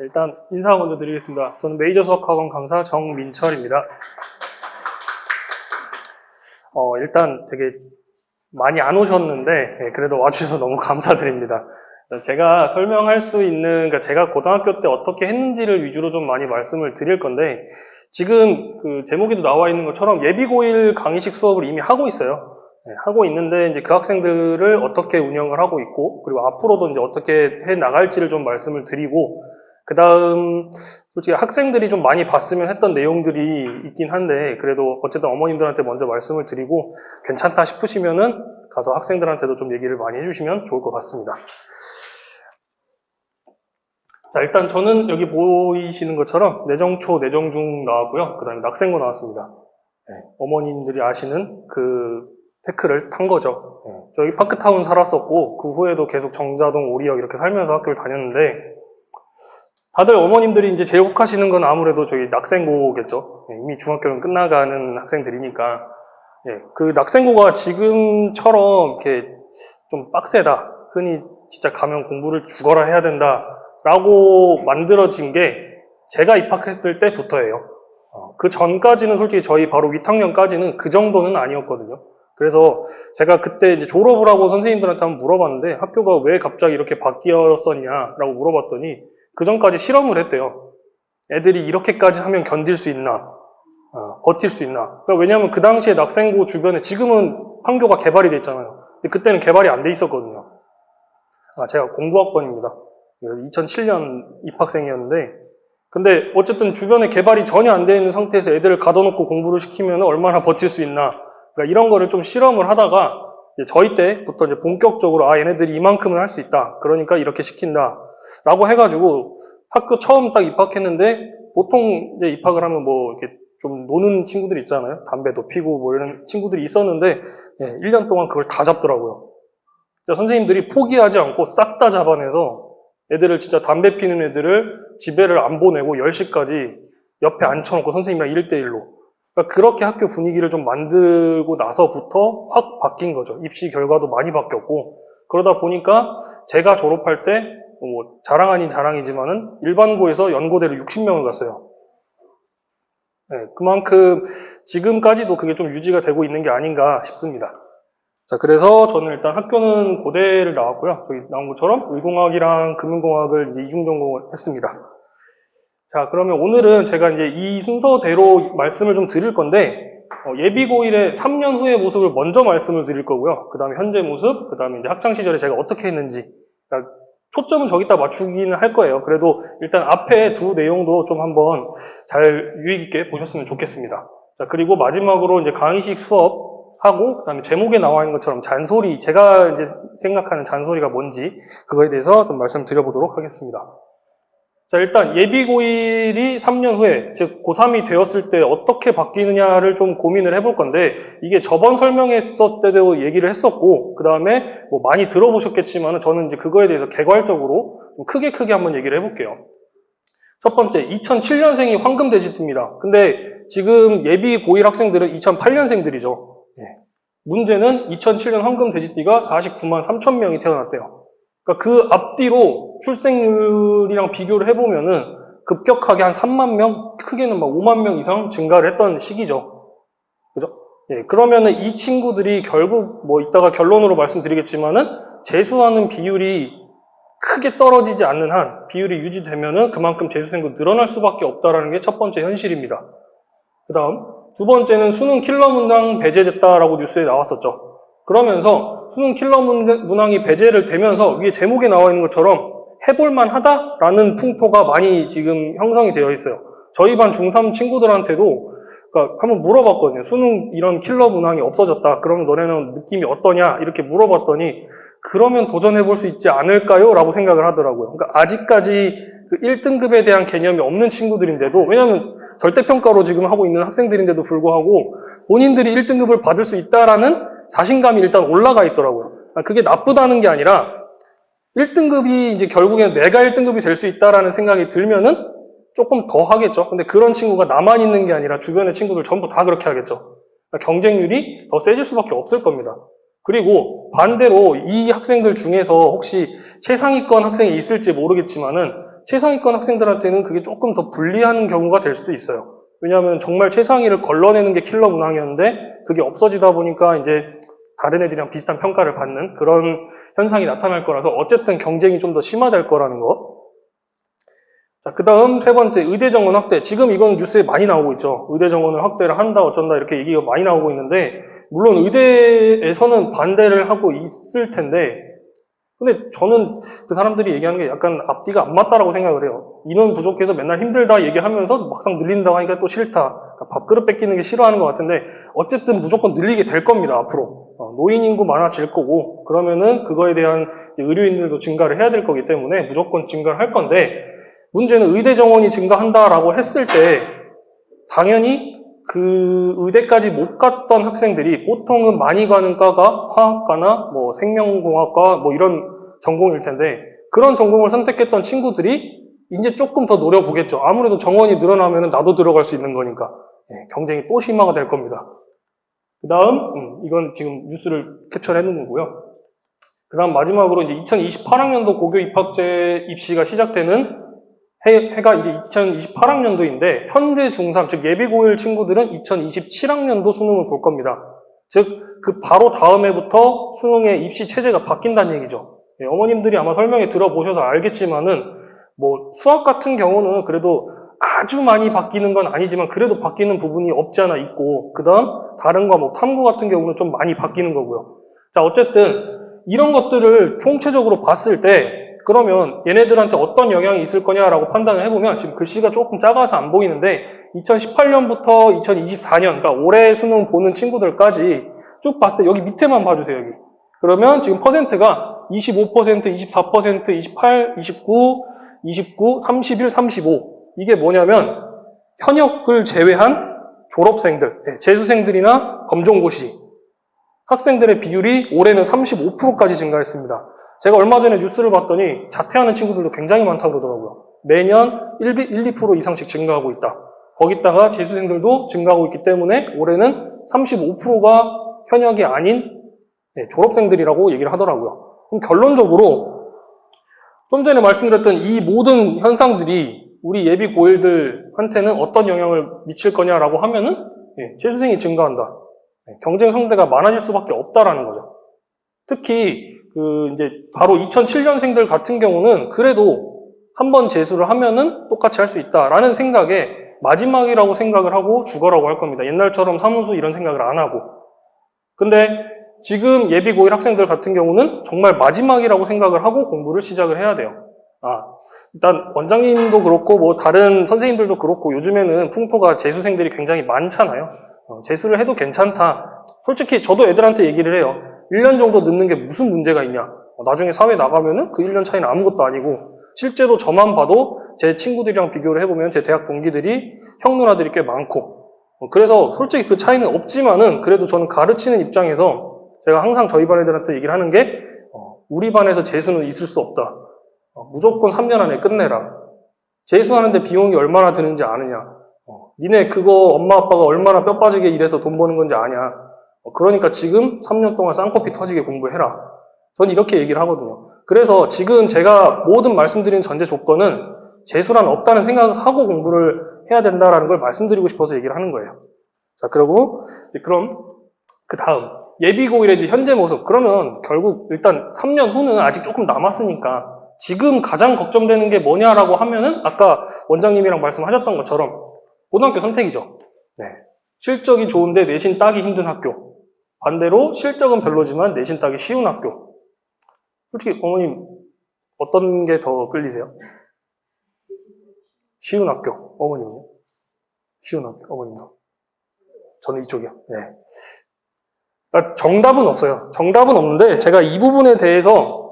일단 인사 먼저 드리겠습니다. 저는 메이저 수학학원 강사 정민철입니다. 일단 되게 많이 안 오셨는데 그래도 와주셔서 너무 감사드립니다. 제가 설명할 수 있는, 그러니까 제가 고등학교 때 어떻게 했는지를 위주로 좀 많이 말씀을 드릴 건데, 지금 그 제목에도 나와 있는 것처럼 예비고1 강의식 수업을 이미 하고 있어요. 하고 있는데 이제 그 학생들을 어떻게 운영을 하고 있고, 그리고 앞으로도 이제 어떻게 해 나갈지를 좀 말씀을 드리고, 그 다음 솔직히 학생들이 좀 많이 봤으면 했던 내용들이 있긴 한데, 그래도 어쨌든 어머님들한테 먼저 말씀을 드리고 괜찮다 싶으시면은 가서 학생들한테도 좀 얘기를 많이 해주시면 좋을 것 같습니다. 자, 일단 저는 여기 보이시는 것처럼 내정초, 내정중 나왔고요. 그 다음에 낙생고 나왔습니다. 어머님들이 아시는 그 테크를 탄 거죠. 저기 파크타운 살았었고, 그 후에도 계속 정자동, 오리역 이렇게 살면서 학교를 다녔는데, 다들 어머님들이 이제 제일 혹하시는 건 아무래도 저기 낙생고겠죠. 이미 중학교는 끝나가는 학생들이니까. 그 낙생고가 지금처럼 이렇게 좀 빡세다. 흔히 진짜 가면 공부를 죽어라 해야 된다. 라고 만들어진 게 제가 입학했을 때부터예요. 그 전까지는 솔직히 저희 바로 윗학년까지는 그 정도는 아니었거든요. 그래서 제가 그때 이제 졸업을 하고 선생님들한테 한번 물어봤는데 학교가 왜 갑자기 이렇게 바뀌었었냐라고 물어봤더니 그 전까지 실험을 했대요. 애들이 이렇게까지 하면 견딜 수 있나? 버틸 수 있나? 그러니까 왜냐하면 그 당시에 낙생고 주변에 지금은 판교가 개발이 돼 있잖아요. 근데 그때는 개발이 안 돼 있었거든요. 제가 09학번입니다. 2007년 입학생이었는데, 근데 어쨌든 주변에 개발이 전혀 안 돼 있는 상태에서 애들을 가둬놓고 공부를 시키면 얼마나 버틸 수 있나? 그러니까 이런 거를 좀 실험을 하다가 이제 저희 때부터 이제 본격적으로 얘네들이 이만큼은 할 수 있다. 그러니까 이렇게 시킨다. 라고 해가지고 학교 처음 딱 입학했는데 보통 이제 입학을 하면 뭐 이렇게 좀 노는 친구들 있잖아요. 담배도 피고 뭐 이런 친구들이 있었는데 1년 동안 그걸 다 잡더라고요. 선생님들이 포기하지 않고 싹 다 잡아내서 애들을 진짜 담배 피는 애들을 집에를 안 보내고 10시까지 옆에 앉혀놓고 선생님이랑 1대1로. 그러니까 그렇게 학교 분위기를 좀 만들고 나서부터 확 바뀐 거죠. 입시 결과도 많이 바뀌었고. 그러다 보니까 제가 졸업할 때 뭐 자랑 아닌 자랑이지만은 일반고에서 연고대를 60명을 갔어요. 그만큼 지금까지도 그게 좀 유지가 되고 있는 게 아닌가 싶습니다. 자, 그래서 저는 일단 학교는 고대를 나왔고요. 저기 나온 것처럼 의공학이랑 금융공학을 이제 이중전공을 했습니다. 자, 그러면 오늘은 제가 이제 이 순서대로 말씀을 좀 드릴 건데, 예비고1의 3년 후의 모습을 먼저 말씀을 드릴 거고요. 그 다음에 현재 모습, 그 다음에 이제 학창시절에 제가 어떻게 했는지. 그러니까 초점은 저기다 맞추기는 할 거예요. 그래도 일단 앞에 두 내용도 좀 한번 잘 유익 있게 보셨으면 좋겠습니다. 자, 그리고 마지막으로 이제 강의식 수업하고, 그 다음에 제목에 나와 있는 것처럼 잔소리, 제가 이제 생각하는 잔소리가 뭔지, 그거에 대해서 좀 말씀드려보도록 하겠습니다. 자, 일단 예비고1이 3년 후에, 즉 고3이 되었을 때 어떻게 바뀌느냐를 좀 고민을 해볼 건데, 이게 저번 설명했을 때도 얘기를 했었고, 그 다음에 뭐 많이 들어보셨겠지만 저는 이제 그거에 대해서 개괄적으로 좀 크게 한번 얘기를 해볼게요. 첫 번째, 2007년생이 황금돼지띠입니다. 근데 지금 예비고1 학생들은 2008년생들이죠. 문제는 2007년 황금돼지띠가 49만 3천 명이 태어났대요. 그러니까 그 앞뒤로 출생률이랑 비교를 해보면은 급격하게 한 3만 명, 크게는 막 5만 명 이상 증가를 했던 시기죠. 그죠? 그러면은 이 친구들이 결국 뭐 이따가 결론으로 말씀드리겠지만은 재수하는 비율이 크게 떨어지지 않는 한 비율이 유지되면은 그만큼 재수생도 늘어날 수밖에 없다라는 게 첫 번째 현실입니다. 그 다음, 두 번째는 수능 킬러 문항 배제됐다라고 뉴스에 나왔었죠. 그러면서 수능 킬러 문항이 배제를 되면서 위에 제목에 나와 있는 것처럼 해볼만 하다라는 풍토가 많이 지금 형성이 되어 있어요. 저희 반 중3 친구들한테도 그러니까 한번 물어봤거든요. 수능 이런 킬러 문항이 없어졌다. 그러면 너네는 느낌이 어떠냐? 이렇게 물어봤더니 그러면 도전해볼 수 있지 않을까요? 라고 생각을 하더라고요. 그러니까 아직까지 그 1등급에 대한 개념이 없는 친구들인데도, 왜냐하면 절대평가로 지금 하고 있는 학생들인데도 불구하고 본인들이 1등급을 받을 수 있다라는 자신감이 일단 올라가 있더라고요. 그게 나쁘다는 게 아니라 1등급이 이제 결국엔 내가 1등급이 될 수 있다라는 생각이 들면은 조금 더 하겠죠. 근데 그런 친구가 나만 있는 게 아니라 주변의 친구들 전부 다 그렇게 하겠죠. 그러니까 경쟁률이 더 세질 수밖에 없을 겁니다. 그리고 반대로 이 학생들 중에서 혹시 최상위권 학생이 있을지 모르겠지만은 최상위권 학생들한테는 그게 조금 더 불리한 경우가 될 수도 있어요. 왜냐하면 정말 최상위를 걸러내는 게 킬러 문항이었는데 그게 없어지다 보니까 이제 다른 애들이랑 비슷한 평가를 받는 그런 현상이 나타날 거라서 어쨌든 경쟁이 좀 더 심화될 거라는 거. 자, 그 다음 세 번째, 의대 정원 확대. 지금 이건 뉴스에 많이 나오고 있죠. 의대 정원을 확대를 한다, 어쩐다, 이렇게 얘기가 많이 나오고 있는데, 물론 의대에서는 반대를 하고 있을 텐데, 근데 저는 그 사람들이 얘기하는 게 약간 앞뒤가 안 맞다라고 생각을 해요. 인원 부족해서 맨날 힘들다 얘기하면서 막상 늘린다고 하니까 또 싫다. 그러니까 밥그릇 뺏기는 게 싫어하는 것 같은데, 어쨌든 무조건 늘리게 될 겁니다, 앞으로. 노인 인구 많아질 거고, 그러면은 그거에 대한 의료인들도 증가를 해야 될 거기 때문에 무조건 증가를 할 건데, 문제는 의대 정원이 증가한다라고 했을 때 당연히 그 의대까지 못 갔던 학생들이 보통은 많이 가는 과가 화학과나 뭐 생명공학과 뭐 이런 전공일 텐데 그런 전공을 선택했던 친구들이 이제 조금 더 노려보겠죠. 아무래도 정원이 늘어나면 나도 들어갈 수 있는 거니까 경쟁이 또 심화가 될 겁니다. 그 다음 이건 지금 뉴스를 캡처를 해놓은 거고요. 그 다음 마지막으로 이제 2028학년도 고교 입학제 입시가 시작되는 해가 이제 2028학년도인데 현재 중3, 즉 예비고1 친구들은 2027학년도 수능을 볼 겁니다. 즉 그 바로 다음 해부터 수능의 입시 체제가 바뀐다는 얘기죠. 어머님들이 아마 설명에 들어보셔서 알겠지만은 뭐 수학 같은 경우는 그래도 아주 많이 바뀌는 건 아니지만 그래도 바뀌는 부분이 없지 않아 있고 그 다음 다른 과목 탐구 같은 경우는 좀 많이 바뀌는 거고요. 자, 어쨌든 이런 것들을 총체적으로 봤을 때 그러면 얘네들한테 어떤 영향이 있을 거냐라고 판단을 해보면 지금 글씨가 조금 작아서 안 보이는데 2018년부터 2024년 그러니까 올해 수능 보는 친구들까지 쭉 봤을 때 여기 밑에만 봐주세요. 여기. 그러면 지금 퍼센트가 25%, 24%, 28, 29, 29, 31, 35 이게 뭐냐면 현역을 제외한 졸업생들, 재수생들이나 검정고시 학생들의 비율이 올해는 35%까지 증가했습니다. 제가 얼마 전에 뉴스를 봤더니 자퇴하는 친구들도 굉장히 많다고 그러더라고요. 매년 1, 2% 이상씩 증가하고 있다. 거기다가 재수생들도 증가하고 있기 때문에 올해는 35%가 현역이 아닌 졸업생들이라고 얘기를 하더라고요. 그럼 결론적으로 좀 전에 말씀드렸던 이 모든 현상들이 우리 예비 고1들한테는 어떤 영향을 미칠 거냐라고 하면은 재수생이 증가한다. 경쟁 상대가 많아질 수밖에 없다라는 거죠. 특히 이제 바로 2007년생들 같은 경우는 그래도 한번 재수를 하면은 똑같이 할 수 있다라는 생각에 마지막이라고 생각을 하고 죽어라고 할 겁니다. 옛날처럼 사무수 이런 생각을 안 하고. 근데 지금 예비 고1 학생들 같은 경우는 정말 마지막이라고 생각을 하고 공부를 시작을 해야 돼요. 일단 원장님도 그렇고 뭐 다른 선생님들도 그렇고 요즘에는 풍토가 재수생들이 굉장히 많잖아요. 재수를 해도 괜찮다. 솔직히 저도 애들한테 얘기를 해요. 1년 정도 늦는 게 무슨 문제가 있냐. 나중에 사회 나가면은 그 1년 차이는 아무것도 아니고 실제로 저만 봐도 제 친구들이랑 비교를 해보면 제 대학 동기들이 형 누나들이 꽤 많고 그래서 솔직히 그 차이는 없지만은 그래도 저는 가르치는 입장에서 제가 항상 저희 반 애들한테 얘기를 하는 게 우리 반에서 재수는 있을 수 없다. 무조건 3년 안에 끝내라. 재수하는데 비용이 얼마나 드는지 아느냐. 니네 그거 엄마 아빠가 얼마나 뼈 빠지게 일해서 돈 버는 건지 아냐. 그러니까 지금 3년 동안 쌍코피 터지게 공부해라. 전 이렇게 얘기를 하거든요. 그래서 지금 제가 모든 말씀드린 전제 조건은 재수란 없다는 생각을 하고 공부를 해야 된다라는 걸 말씀드리고 싶어서 얘기를 하는 거예요. 자, 그럼 그 다음 예비고1의 현재 모습. 그러면 결국 일단 3년 후는 아직 조금 남았으니까 지금 가장 걱정되는 게 뭐냐라고 하면은 아까 원장님이랑 말씀하셨던 것처럼 고등학교 선택이죠. 실적이 좋은데 내신 따기 힘든 학교. 반대로 실적은 별로지만 내신 따기 쉬운 학교. 솔직히 어머님 어떤 게 더 끌리세요? 쉬운 학교. 어머님은요? 쉬운 학교. 어머님도. 저는 이쪽이요. 그러니까 정답은 없어요. 정답은 없는데 제가 이 부분에 대해서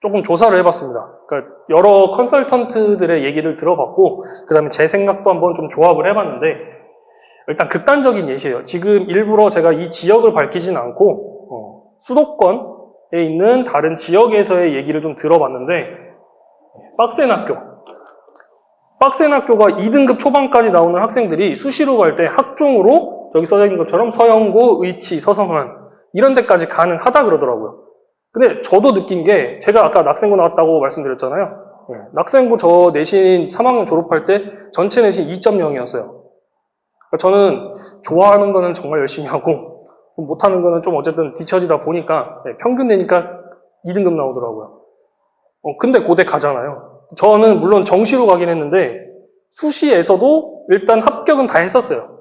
조금 조사를 해봤습니다. 그러니까 여러 컨설턴트들의 얘기를 들어봤고 그 다음에 제 생각도 한번 좀 조합을 해봤는데 일단 극단적인 예시예요. 지금 일부러 제가 이 지역을 밝히진 않고 수도권에 있는 다른 지역에서의 얘기를 좀 들어봤는데 빡센 학교가 2등급 초반까지 나오는 학생들이 수시로 갈 때 학종으로 여기 써져 있는 것처럼 서영고, 의치, 서성한 이런 데까지 가능하다 그러더라고요. 근데 저도 느낀 게 제가 아까 낙생고 나왔다고 말씀드렸잖아요. 낙생고 저 내신 3학년 졸업할 때 전체 내신 2.0이었어요. 그러니까 저는 좋아하는 거는 정말 열심히 하고 못하는 거는 좀 어쨌든 뒤처지다 보니까 평균 내니까 2등급 나오더라고요. 근데 고대 가잖아요. 저는 물론 정시로 가긴 했는데 수시에서도 일단 합격은 다 했었어요.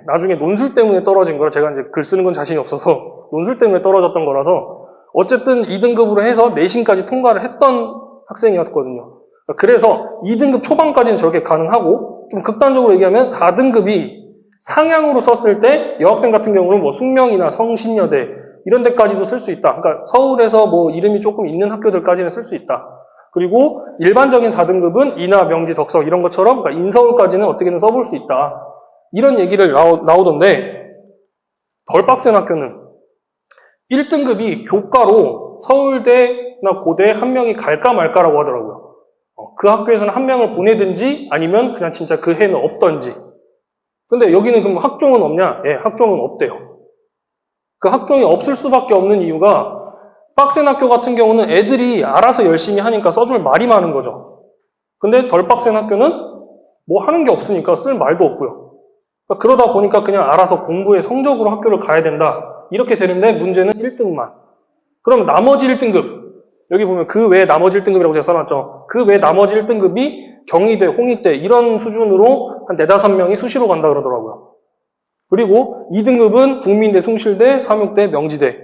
나중에 논술 때문에 떨어진 거라 제가 이제 글 쓰는 건 자신이 없어서 논술 때문에 떨어졌던 거라서 어쨌든 2등급으로 해서 내신까지 통과를 했던 학생이었거든요. 그래서 2등급 초반까지는 저렇게 가능하고 좀 극단적으로 얘기하면 4등급이 상향으로 썼을 때 여학생 같은 경우는 뭐 숙명이나 성신여대 이런 데까지도 쓸 수 있다. 그러니까 서울에서 뭐 이름이 조금 있는 학교들까지는 쓸 수 있다. 그리고 일반적인 4등급은 이나 명지 덕성 이런 것처럼 그러니까 인서울까지는 어떻게든 써볼 수 있다. 이런 얘기를 나오던데 덜 빡센 학교는 1등급이 교과로 서울대나 고대 한 명이 갈까 말까라고 하더라고요. 그 학교에서는 한 명을 보내든지 아니면 그냥 진짜 그 해는 없던지. 근데 여기는 그럼 학종은 없냐? 예, 학종은 없대요. 그 학종이 없을 수밖에 없는 이유가 빡센 학교 같은 경우는 애들이 알아서 열심히 하니까 써줄 말이 많은 거죠. 근데 덜 빡센 학교는 뭐 하는 게 없으니까 쓸 말도 없고요. 그러다 보니까 그냥 알아서 공부의 성적으로 학교를 가야 된다. 이렇게 되는데 문제는 1등만. 그럼 나머지 1등급. 여기 보면 그 외에 나머지 1등급이라고 제가 써놨죠. 그 외에 나머지 1등급이 경희대, 홍익대 이런 수준으로 한 4-5명이 수시로 간다 그러더라고요. 그리고 2등급은 국민대, 숭실대, 삼육대, 명지대.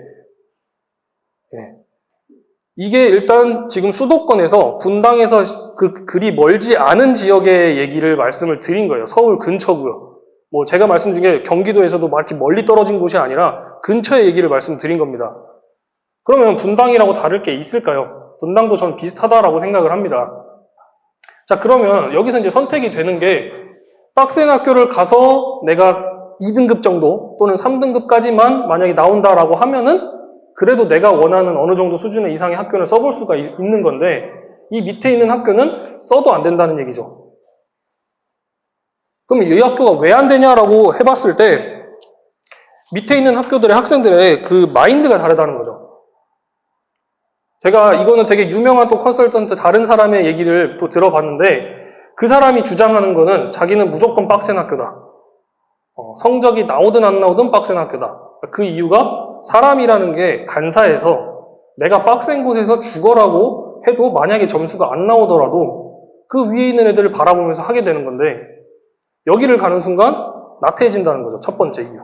이게 일단 지금 수도권에서 분당에서 그리 멀지 않은 지역의 얘기를 말씀을 드린 거예요. 서울 근처고요. 뭐 제가 말씀드린 게 경기도에서도 막 이렇게 멀리 떨어진 곳이 아니라 근처의 얘기를 말씀드린 겁니다. 그러면 분당이라고 다를 게 있을까요? 분당도 전 비슷하다라고 생각을 합니다. 자, 그러면 여기서 이제 선택이 되는 게 빡센 학교를 가서 내가 2등급 정도 또는 3등급까지만 만약에 나온다라고 하면은 그래도 내가 원하는 어느 정도 수준의 이상의 학교를 써볼 수가 있는 건데 이 밑에 있는 학교는 써도 안 된다는 얘기죠. 그럼 이 학교가 왜 안 되냐라고 해봤을 때 밑에 있는 학교들의 학생들의 그 마인드가 다르다는 거죠. 제가 이거는 되게 유명한 또 컨설턴트 다른 사람의 얘기를 또 들어봤는데 그 사람이 주장하는 거는 자기는 무조건 빡센 학교다. 성적이 나오든 안 나오든 빡센 학교다. 그 이유가 사람이라는 게 간사해서 내가 빡센 곳에서 죽어라고 해도 만약에 점수가 안 나오더라도 그 위에 있는 애들을 바라보면서 하게 되는 건데 여기를 가는 순간 나태해진다는 거죠. 첫 번째 이유.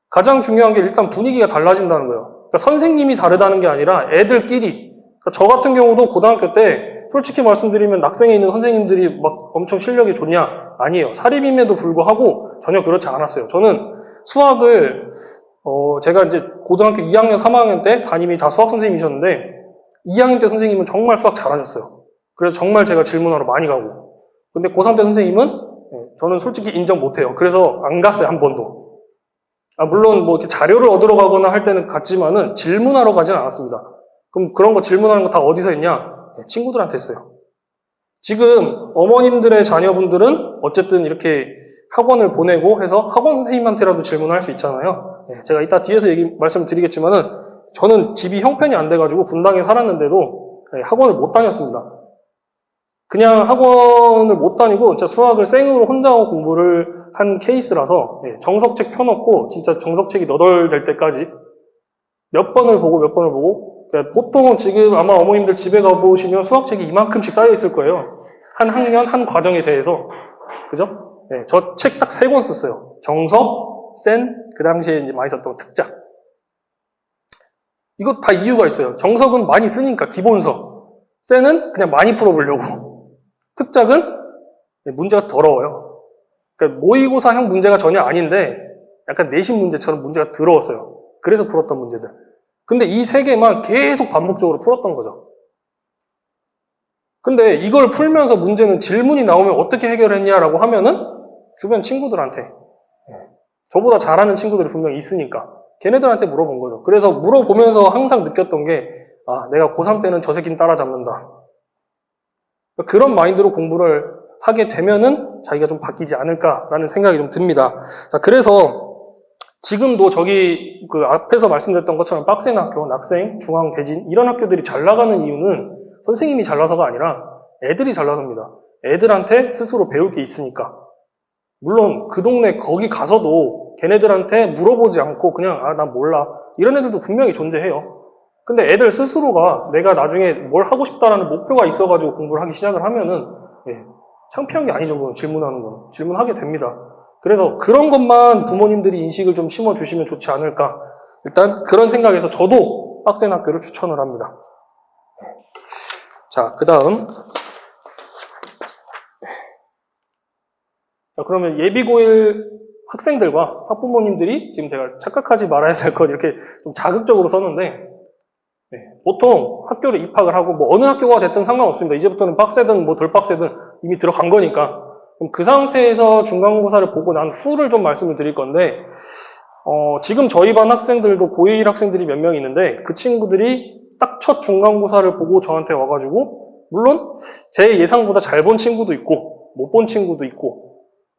가장 중요한 게 일단 분위기가 달라진다는 거예요. 그러니까 선생님이 다르다는 게 아니라 애들끼리. 그러니까 저 같은 경우도 고등학교 때 솔직히 말씀드리면 낙생에 있는 선생님들이 막 엄청 실력이 좋냐? 아니에요. 사립임에도 불구하고 전혀 그렇지 않았어요. 저는 수학을 제가 이제 고등학교 2학년, 3학년 때 담임이 다 수학 선생님이셨는데 2학년 때 선생님은 정말 수학 잘하셨어요. 그래서 정말 제가 질문하러 많이 가고 근데 고3 때 선생님은 저는 솔직히 인정 못해요. 그래서 안 갔어요. 한 번도. 물론 뭐 이렇게 자료를 얻으러 가거나 할 때는 갔지만은 질문하러 가진 않았습니다. 그럼 그런 거 질문하는 거 다 어디서 했냐? 친구들한테 했어요. 지금 어머님들의 자녀분들은 어쨌든 이렇게 학원을 보내고 해서 학원 선생님한테라도 질문할 수 있잖아요. 제가 이따 뒤에서 말씀을 드리겠지만은 저는 집이 형편이 안 돼가지고 분당에 살았는데도 학원을 못 다녔습니다. 그냥 학원을 못 다니고 진짜 수학을 생으로 혼자 공부를 한 케이스라서 정석책 펴놓고 진짜 정석책이 너덜될 때까지 몇 번을 보고 보통은 지금 아마 어머님들 집에 가보시면 수학책이 이만큼씩 쌓여 있을 거예요. 한 학년, 한 과정에 대해서. 그죠? 저 책 딱 3권 썼어요. 정석, 센, 그 당시에 이제 많이 썼던 특작. 이거 다 이유가 있어요. 정석은 많이 쓰니까, 기본서. 센은 그냥 많이 풀어보려고. 특작은 문제가 더러워요. 그러니까 모의고사형 문제가 전혀 아닌데 약간 내신 문제처럼 문제가 더러웠어요. 그래서 풀었던 문제들. 근데 이 3개만 계속 반복적으로 풀었던 거죠. 근데 이걸 풀면서 문제는 질문이 나오면 어떻게 해결했냐라고 하면은 주변 친구들한테 저보다 잘하는 친구들이 분명히 있으니까 걔네들한테 물어본 거죠. 그래서 물어보면서 항상 느꼈던 게 내가 고3 때는 저 새끼는 따라잡는다. 그런 마인드로 공부를 하게 되면은 자기가 좀 바뀌지 않을까라는 생각이 좀 듭니다. 자, 그래서 지금도 저기 그 앞에서 말씀드렸던 것처럼 빡센 학교, 낙생, 중앙, 대진 이런 학교들이 잘 나가는 이유는 선생님이 잘나서가 아니라 애들이 잘나섭니다. 애들한테 스스로 배울 게 있으니까. 물론 그 동네 거기 가서도 걔네들한테 물어보지 않고 그냥 난 몰라. 이런 애들도 분명히 존재해요. 근데 애들 스스로가 내가 나중에 뭘 하고 싶다라는 목표가 있어가지고 공부를 하기 시작을 하면은 창피한 게 아니죠. 그건 질문하는 건. 질문하게 됩니다. 그래서 그런 것만 부모님들이 인식을 좀 심어주시면 좋지 않을까. 일단 그런 생각에서 저도 빡센 학교를 추천을 합니다. 자, 그 다음. 그러면 예비고1 학생들과 학부모님들이 지금 제가 착각하지 말아야 될 것 이렇게 좀 자극적으로 썼는데, 보통 학교를 입학을 하고 뭐 어느 학교가 됐든 상관없습니다. 이제부터는 빡세든 뭐 덜 빡세든 이미 들어간 거니까. 그럼 그 상태에서 중간고사를 보고 난 후를 좀 말씀을 드릴 건데, 지금 저희 반 학생들도 고1 학생들이 몇 명 있는데 그 친구들이 딱 첫 중간고사를 보고 저한테 와가지고, 물론 제 예상보다 잘 본 친구도 있고 못 본 친구도 있고,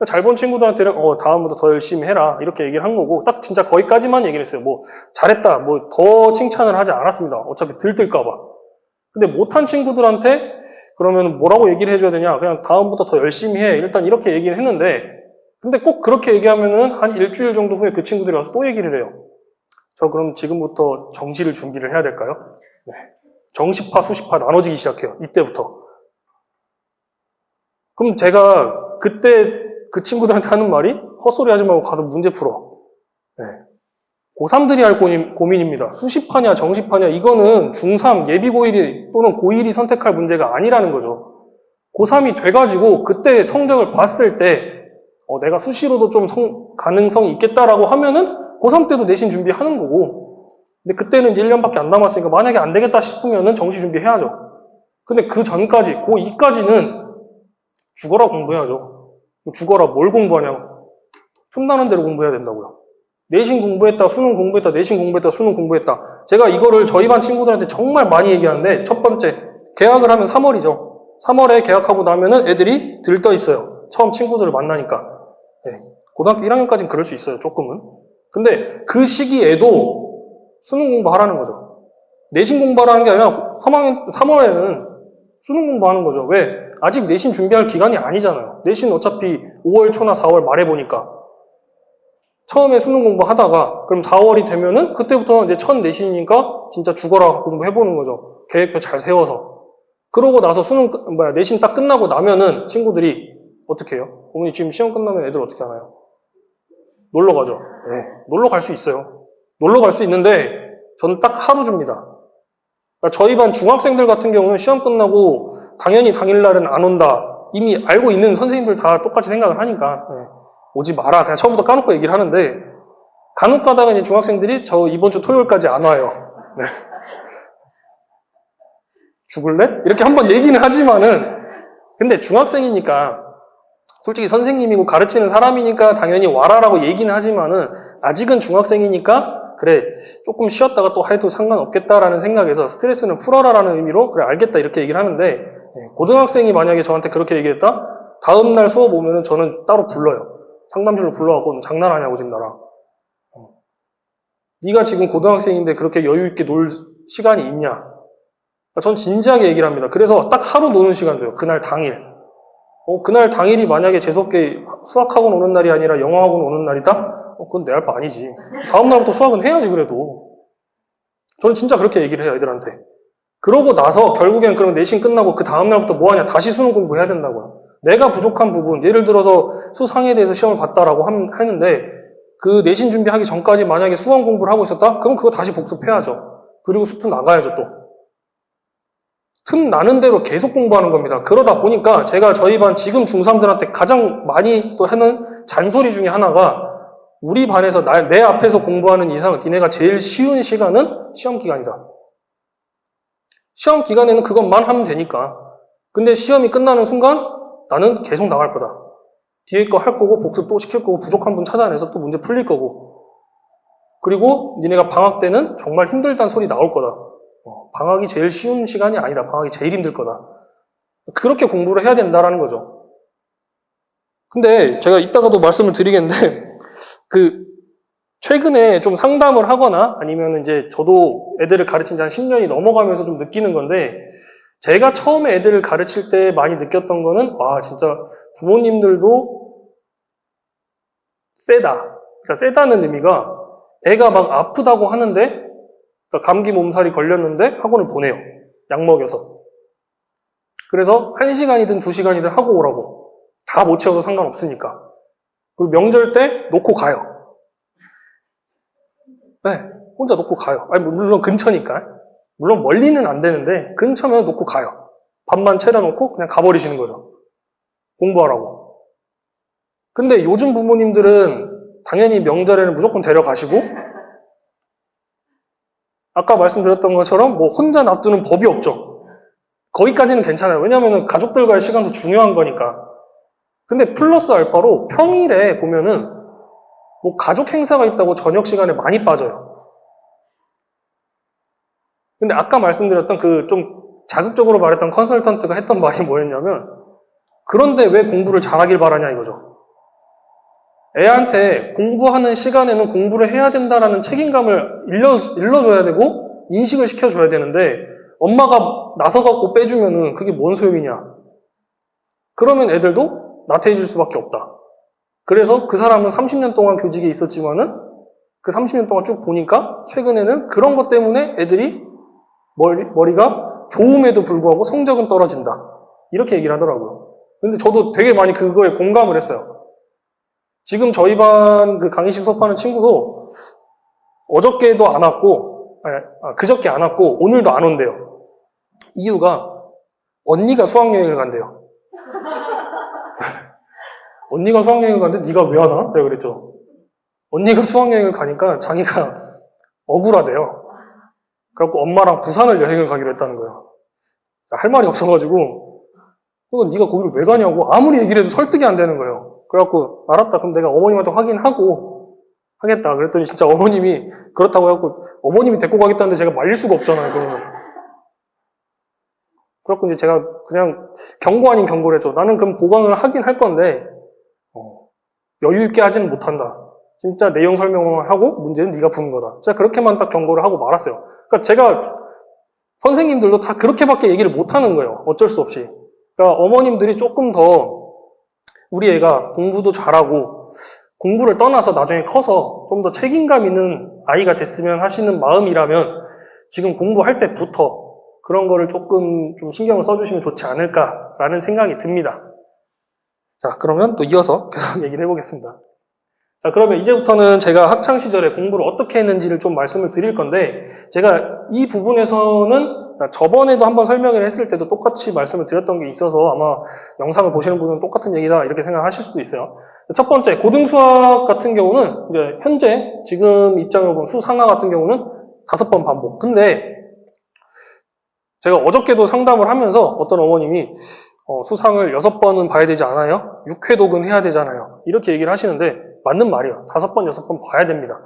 잘 본 친구들한테는 다음부터 더 열심히 해라 이렇게 얘기를 한 거고, 딱 진짜 거기까지만 얘기를 했어요. 뭐 잘했다 뭐 더 칭찬을 하지 않았습니다. 어차피 들뜰까봐. 근데 못한 친구들한테 그러면 뭐라고 얘기를 해줘야 되냐, 그냥 다음부터 더 열심히 해, 일단 이렇게 얘기를 했는데, 근데 꼭 그렇게 얘기하면은 한 일주일 정도 후에 그 친구들이 와서 또 얘기를 해요. 저 그럼 지금부터 정시를 준비를 해야 될까요? 네. 정시파 수시파 나눠지기 시작해요. 이때부터. 그럼 제가 그때 그 친구들한테 하는 말이 헛소리 하지 말고 가서 문제 풀어. 고3들이 할 고민입니다. 수시파냐 정시파냐, 이거는 중3 예비고1이 또는 고1이 선택할 문제가 아니라는 거죠. 고3이 돼가지고 그때 성적을 봤을 때 내가 수시로도 좀 가능성이 있겠다라고 하면은 고3 때도 내신 준비하는 거고, 근데 그때는 이제 1년밖에 안 남았으니까 만약에 안 되겠다 싶으면은 정시 준비해야죠. 근데 그 전까지, 고2까지는 죽어라 공부해야죠. 죽어라 뭘 공부하냐고. 틈나는 대로 공부해야 된다고요. 내신 공부했다, 수능 공부했다, 내신 공부했다, 수능 공부했다. 제가 이거를 저희 반 친구들한테 정말 많이 얘기하는데, 첫 번째, 개학을 하면 3월이죠. 3월에 개학하고 나면은 애들이 들떠 있어요. 처음 친구들을 만나니까. 고등학교 1학년까지는 그럴 수 있어요, 조금은. 근데 그 시기에도 수능 공부하라는 거죠. 내신 공부하라는 게 아니라 3월에는 수능 공부하는 거죠. 왜? 아직 내신 준비할 기간이 아니잖아요. 내신 어차피 5월 초나 4월 말에 보니까. 처음에 수능 공부하다가 그럼 4월이 되면은 그때부터 이제 첫 내신이니까 진짜 죽어라 공부해보는 거죠. 계획표 잘 세워서. 그러고 나서 내신 딱 끝나고 나면은 친구들이 어떻게 해요? 어머니 지금 시험 끝나면 애들 어떻게 하나요? 놀러 가죠. 네, 놀러 갈 수 있어요. 놀러 갈 수 있는데 저는 딱 하루 줍니다. 그러니까 저희 반 중학생들 같은 경우는 시험 끝나고 당연히 당일날은 안 온다. 이미 알고 있는 선생님들 다 똑같이 생각을 하니까 오지 마라. 그냥 처음부터 까놓고 얘기를 하는데, 간혹 가다가 이제 중학생들이 저 이번 주 토요일까지 안 와요. 네. 죽을래? 이렇게 한번 얘기는 하지만은, 근데 중학생이니까 솔직히 선생님이고 가르치는 사람이니까 당연히 와라라고 얘기는 하지만은, 아직은 중학생이니까 그래 조금 쉬었다가 또 해도 상관없겠다라는 생각에서 스트레스는 풀어라라는 의미로 그래 알겠다 이렇게 얘기를 하는데, 고등학생이 만약에 저한테 그렇게 얘기했다? 다음날 수업 오면은 저는 따로 불러요. 상담실로 불러갖고 장난하냐고 지금 나랑. 네가 지금 고등학생인데 그렇게 여유 있게 놀 시간이 있냐? 전 진지하게 얘기를 합니다. 그래서 딱 하루 노는 시간 줘요. 그날 당일. 그날 당일이 만약에 재수없게 수학학원 오는 날이 아니라 영어학원 오는 날이다? 그건 내 할 바 아니지. 다음 날부터 수학은 해야지 그래도. 저는 진짜 그렇게 얘기를 해요, 애들한테. 그러고 나서 결국엔 그럼 내신 끝나고 그 다음 날부터 뭐 하냐? 다시 수능 공부해야 된다고요. 내가 부족한 부분, 예를 들어서 수상에 대해서 시험을 봤다라고 하는데 그 내신 준비하기 전까지 만약에 수학 공부를 하고 있었다? 그럼 그거 다시 복습해야죠. 그리고 수투 나가야죠 또. 틈 나는 대로 계속 공부하는 겁니다. 그러다 보니까 제가 저희 반 지금 중3들한테 가장 많이 또 하는 잔소리 중에 하나가, 우리 반에서 내 앞에서 공부하는 이상 니네가 제일 쉬운 시간은 시험 기간이다. 시험 기간에는 그것만 하면 되니까. 근데 시험이 끝나는 순간 나는 계속 나갈 거다. 뒤에 거 할 거고 복습 또 시킬 거고 부족한 분 찾아내서 또 문제 풀릴 거고. 그리고 니네가 방학 때는 정말 힘들다는 소리 나올 거다. 방학이 제일 쉬운 시간이 아니다. 방학이 제일 힘들 거다. 그렇게 공부를 해야 된다라는 거죠. 근데 제가 이따가도 말씀을 드리겠는데, 최근에 좀 상담을 하거나 아니면 이제 저도 애들을 가르친 지 한 10년이 넘어가면서 좀 느끼는 건데, 제가 처음에 애들을 가르칠 때 많이 느꼈던 거는, 와, 진짜 부모님들도 세다. 그러니까 세다는 의미가 애가 막 아프다고 하는데, 그러니까 감기 몸살이 걸렸는데 학원을 보내요. 약 먹여서. 그래서 1시간이든 2시간이든 하고 오라고. 다 못 채워도 상관없으니까. 그리고 명절 때 놓고 가요. 네, 혼자 놓고 가요. 아니, 물론 근처니까. 물론 멀리는 안 되는데 근처면 놓고 가요. 밥만 차려놓고 그냥 가버리시는 거죠. 공부하라고. 근데 요즘 부모님들은 당연히 명절에는 무조건 데려가시고, 아까 말씀드렸던 것처럼 뭐 혼자 놔두는 법이 없죠. 거기까지는 괜찮아요. 왜냐하면 가족들과의 시간도 중요한 거니까. 근데 플러스 알파로 평일에 보면은 뭐 가족 행사가 있다고 저녁 시간에 많이 빠져요. 근데 아까 말씀드렸던 그 좀 자극적으로 말했던 컨설턴트가 했던 말이 뭐였냐면, 그런데 왜 공부를 잘하길 바라냐 이거죠. 애한테 공부하는 시간에는 공부를 해야 된다라는 책임감을 일러줘야 되고 인식을 시켜줘야 되는데, 엄마가 나서갖고 빼주면은 그게 뭔 소용이냐. 그러면 애들도 나태해질 수밖에 없다. 그래서 그 사람은 30년 동안 교직에 있었지만은 그 30년 동안 쭉 보니까 최근에는 그런 것 때문에 애들이 머리가 좋음에도 불구하고 성적은 떨어진다. 이렇게 얘기를 하더라고요. 근데 저도 되게 많이 그거에 공감을 했어요. 지금 저희 반 그 강의실 수업하는 친구도 어저께도 안 왔고, 그저께 안 왔고, 오늘도 안 온대요. 이유가 언니가 수학여행을 간대요. 언니가 수학여행을 가는데 네가 왜 안 와? 제가 그랬죠. 언니가 수학여행을 가니까 자기가 억울하대요. 그래갖고 엄마랑 부산을 여행을 가기로 했다는 거예요. 할 말이 없어가지고, 네가 거기를 왜 가냐고 아무리 얘기를 해도 설득이 안 되는 거예요. 그래갖고 알았다. 그럼 내가 어머님한테 확인하고 하겠다. 그랬더니 진짜 어머님이 그렇다고 해갖고 어머님이 데리고 가겠다는데 제가 말릴 수가 없잖아요. 그러면. 그래갖고 이제 제가 그냥 경고 아닌 경고를 했죠. 나는 그럼 보강을 하긴 할 건데 여유 있게 하지는 못한다. 진짜 내용 설명을 하고 문제는 네가 푸는 거다. 진짜 그렇게만 딱 경고를 하고 말았어요. 그러니까 제가 선생님들도 다 그렇게밖에 얘기를 못 하는 거예요. 어쩔 수 없이. 그러니까 어머님들이 조금 더 우리 애가 공부도 잘하고 공부를 떠나서 나중에 커서 좀 더 책임감 있는 아이가 됐으면 하시는 마음이라면 지금 공부할 때부터 그런 거를 조금 좀 신경을 써주시면 좋지 않을까라는 생각이 듭니다. 자, 그러면 또 이어서 계속 얘기를 해보겠습니다. 자, 그러면 이제부터는 제가 학창시절에 공부를 어떻게 했는지를 좀 말씀을 드릴 건데, 제가 이 부분에서는 저번에도 한번 설명을 했을 때도 똑같이 말씀을 드렸던 게 있어서 아마 영상을 보시는 분은 똑같은 얘기다 이렇게 생각하실 수도 있어요. 첫 번째, 고등수학 같은 경우는 이제 현재 지금 입장으로 보면 수상하 같은 경우는 5번 반복. 근데 제가 어저께도 상담을 하면서 어떤 어머님이 수상을 6번은 봐야 되지 않아요? 6회독은 해야 되잖아요. 이렇게 얘기를 하시는데 맞는 말이에요. 5번, 6번 봐야 됩니다.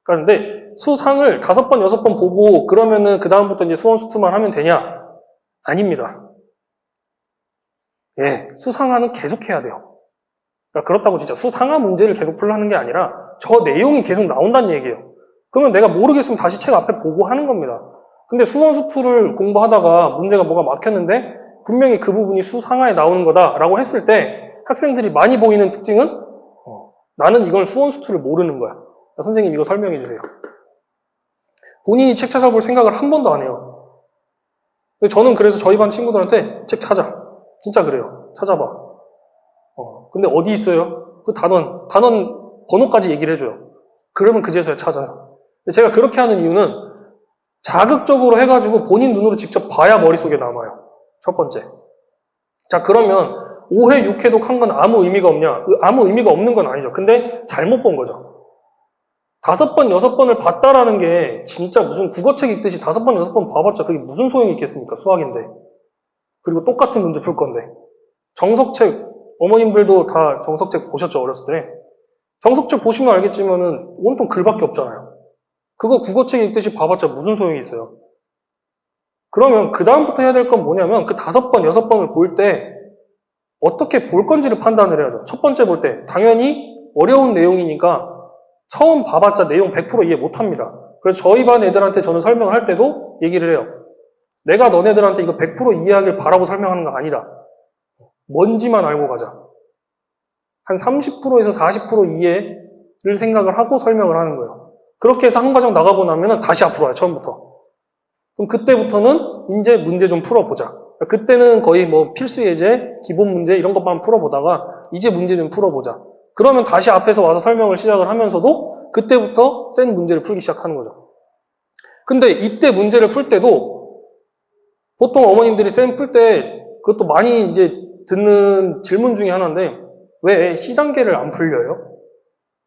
그런데 수상을 5번, 6번 보고 그러면은 그 다음부터 이제 수원 수투만 하면 되냐? 아닙니다. 예, 수상하는 계속 해야 돼요. 그러니까 그렇다고 진짜 수상하 문제를 계속 풀라는 게 아니라 저 내용이 계속 나온다는 얘기예요. 그러면 내가 모르겠으면 다시 책 앞에 보고 하는 겁니다. 근데 수원 수투를 공부하다가 문제가 뭐가 막혔는데 분명히 그 부분이 수상하에 나오는 거다라고 했을 때 학생들이 많이 보이는 특징은 나는 이걸 수원 수투를 모르는 거야. 선생님 이거 설명해 주세요. 본인이 책 찾아볼 생각을 한 번도 안 해요. 저는 그래서 저희 반 친구들한테 책 찾아. 진짜 그래요. 찾아봐. 근데 어디 있어요? 그 단원 번호까지 얘기를 해줘요. 그러면 그제서야 찾아요. 제가 그렇게 하는 이유는 자극적으로 해가지고 본인 눈으로 직접 봐야 머릿속에 남아요. 첫 번째. 자, 그러면 5회, 6회독 한 건 아무 의미가 없냐? 아무 의미가 없는 건 아니죠. 근데 잘못 본 거죠. 5번, 6번을 봤다라는 게 진짜 무슨 국어책 읽듯이 5번, 6번 봐봤자 그게 무슨 소용이 있겠습니까? 수학인데. 그리고 똑같은 문제 풀 건데. 정석책, 어머님들도 다 정석책 보셨죠? 어렸을 때. 정석책 보시면 알겠지만은 온통 글밖에 없잖아요. 그거 국어책 읽듯이 봐봤자 무슨 소용이 있어요? 그러면 그 다음부터 해야 될 건 뭐냐면 그 5번, 6번을 볼 때 어떻게 볼 건지를 판단을 해야 돼요. 첫 번째 볼 때 당연히 어려운 내용이니까 처음 봐봤자 내용 100% 이해 못합니다. 그래서 저희 반 애들한테 저는 설명을 할 때도 얘기를 해요. 내가 너네들한테 이거 100% 이해하길 바라고 설명하는 거 아니다. 뭔지만 알고 가자. 한 30%에서 40% 이해를 생각을 하고 설명을 하는 거예요. 그렇게 해서 한 과정 나가고 나면 다시 앞으로 와요, 처음부터. 그럼 그때부터는 이제 문제 좀 풀어보자. 그때는 거의 뭐 필수 예제, 기본 문제 이런 것만 풀어보다가 이제 문제 좀 풀어보자. 그러면 다시 앞에서 와서 설명을 시작을 하면서도 그때부터 센 문제를 풀기 시작하는 거죠. 근데 이때 문제를 풀 때도 보통 어머님들이 쌤 풀 때 그것도 많이 이제 듣는 질문 중에 하나인데 왜 C단계를 안 풀려요?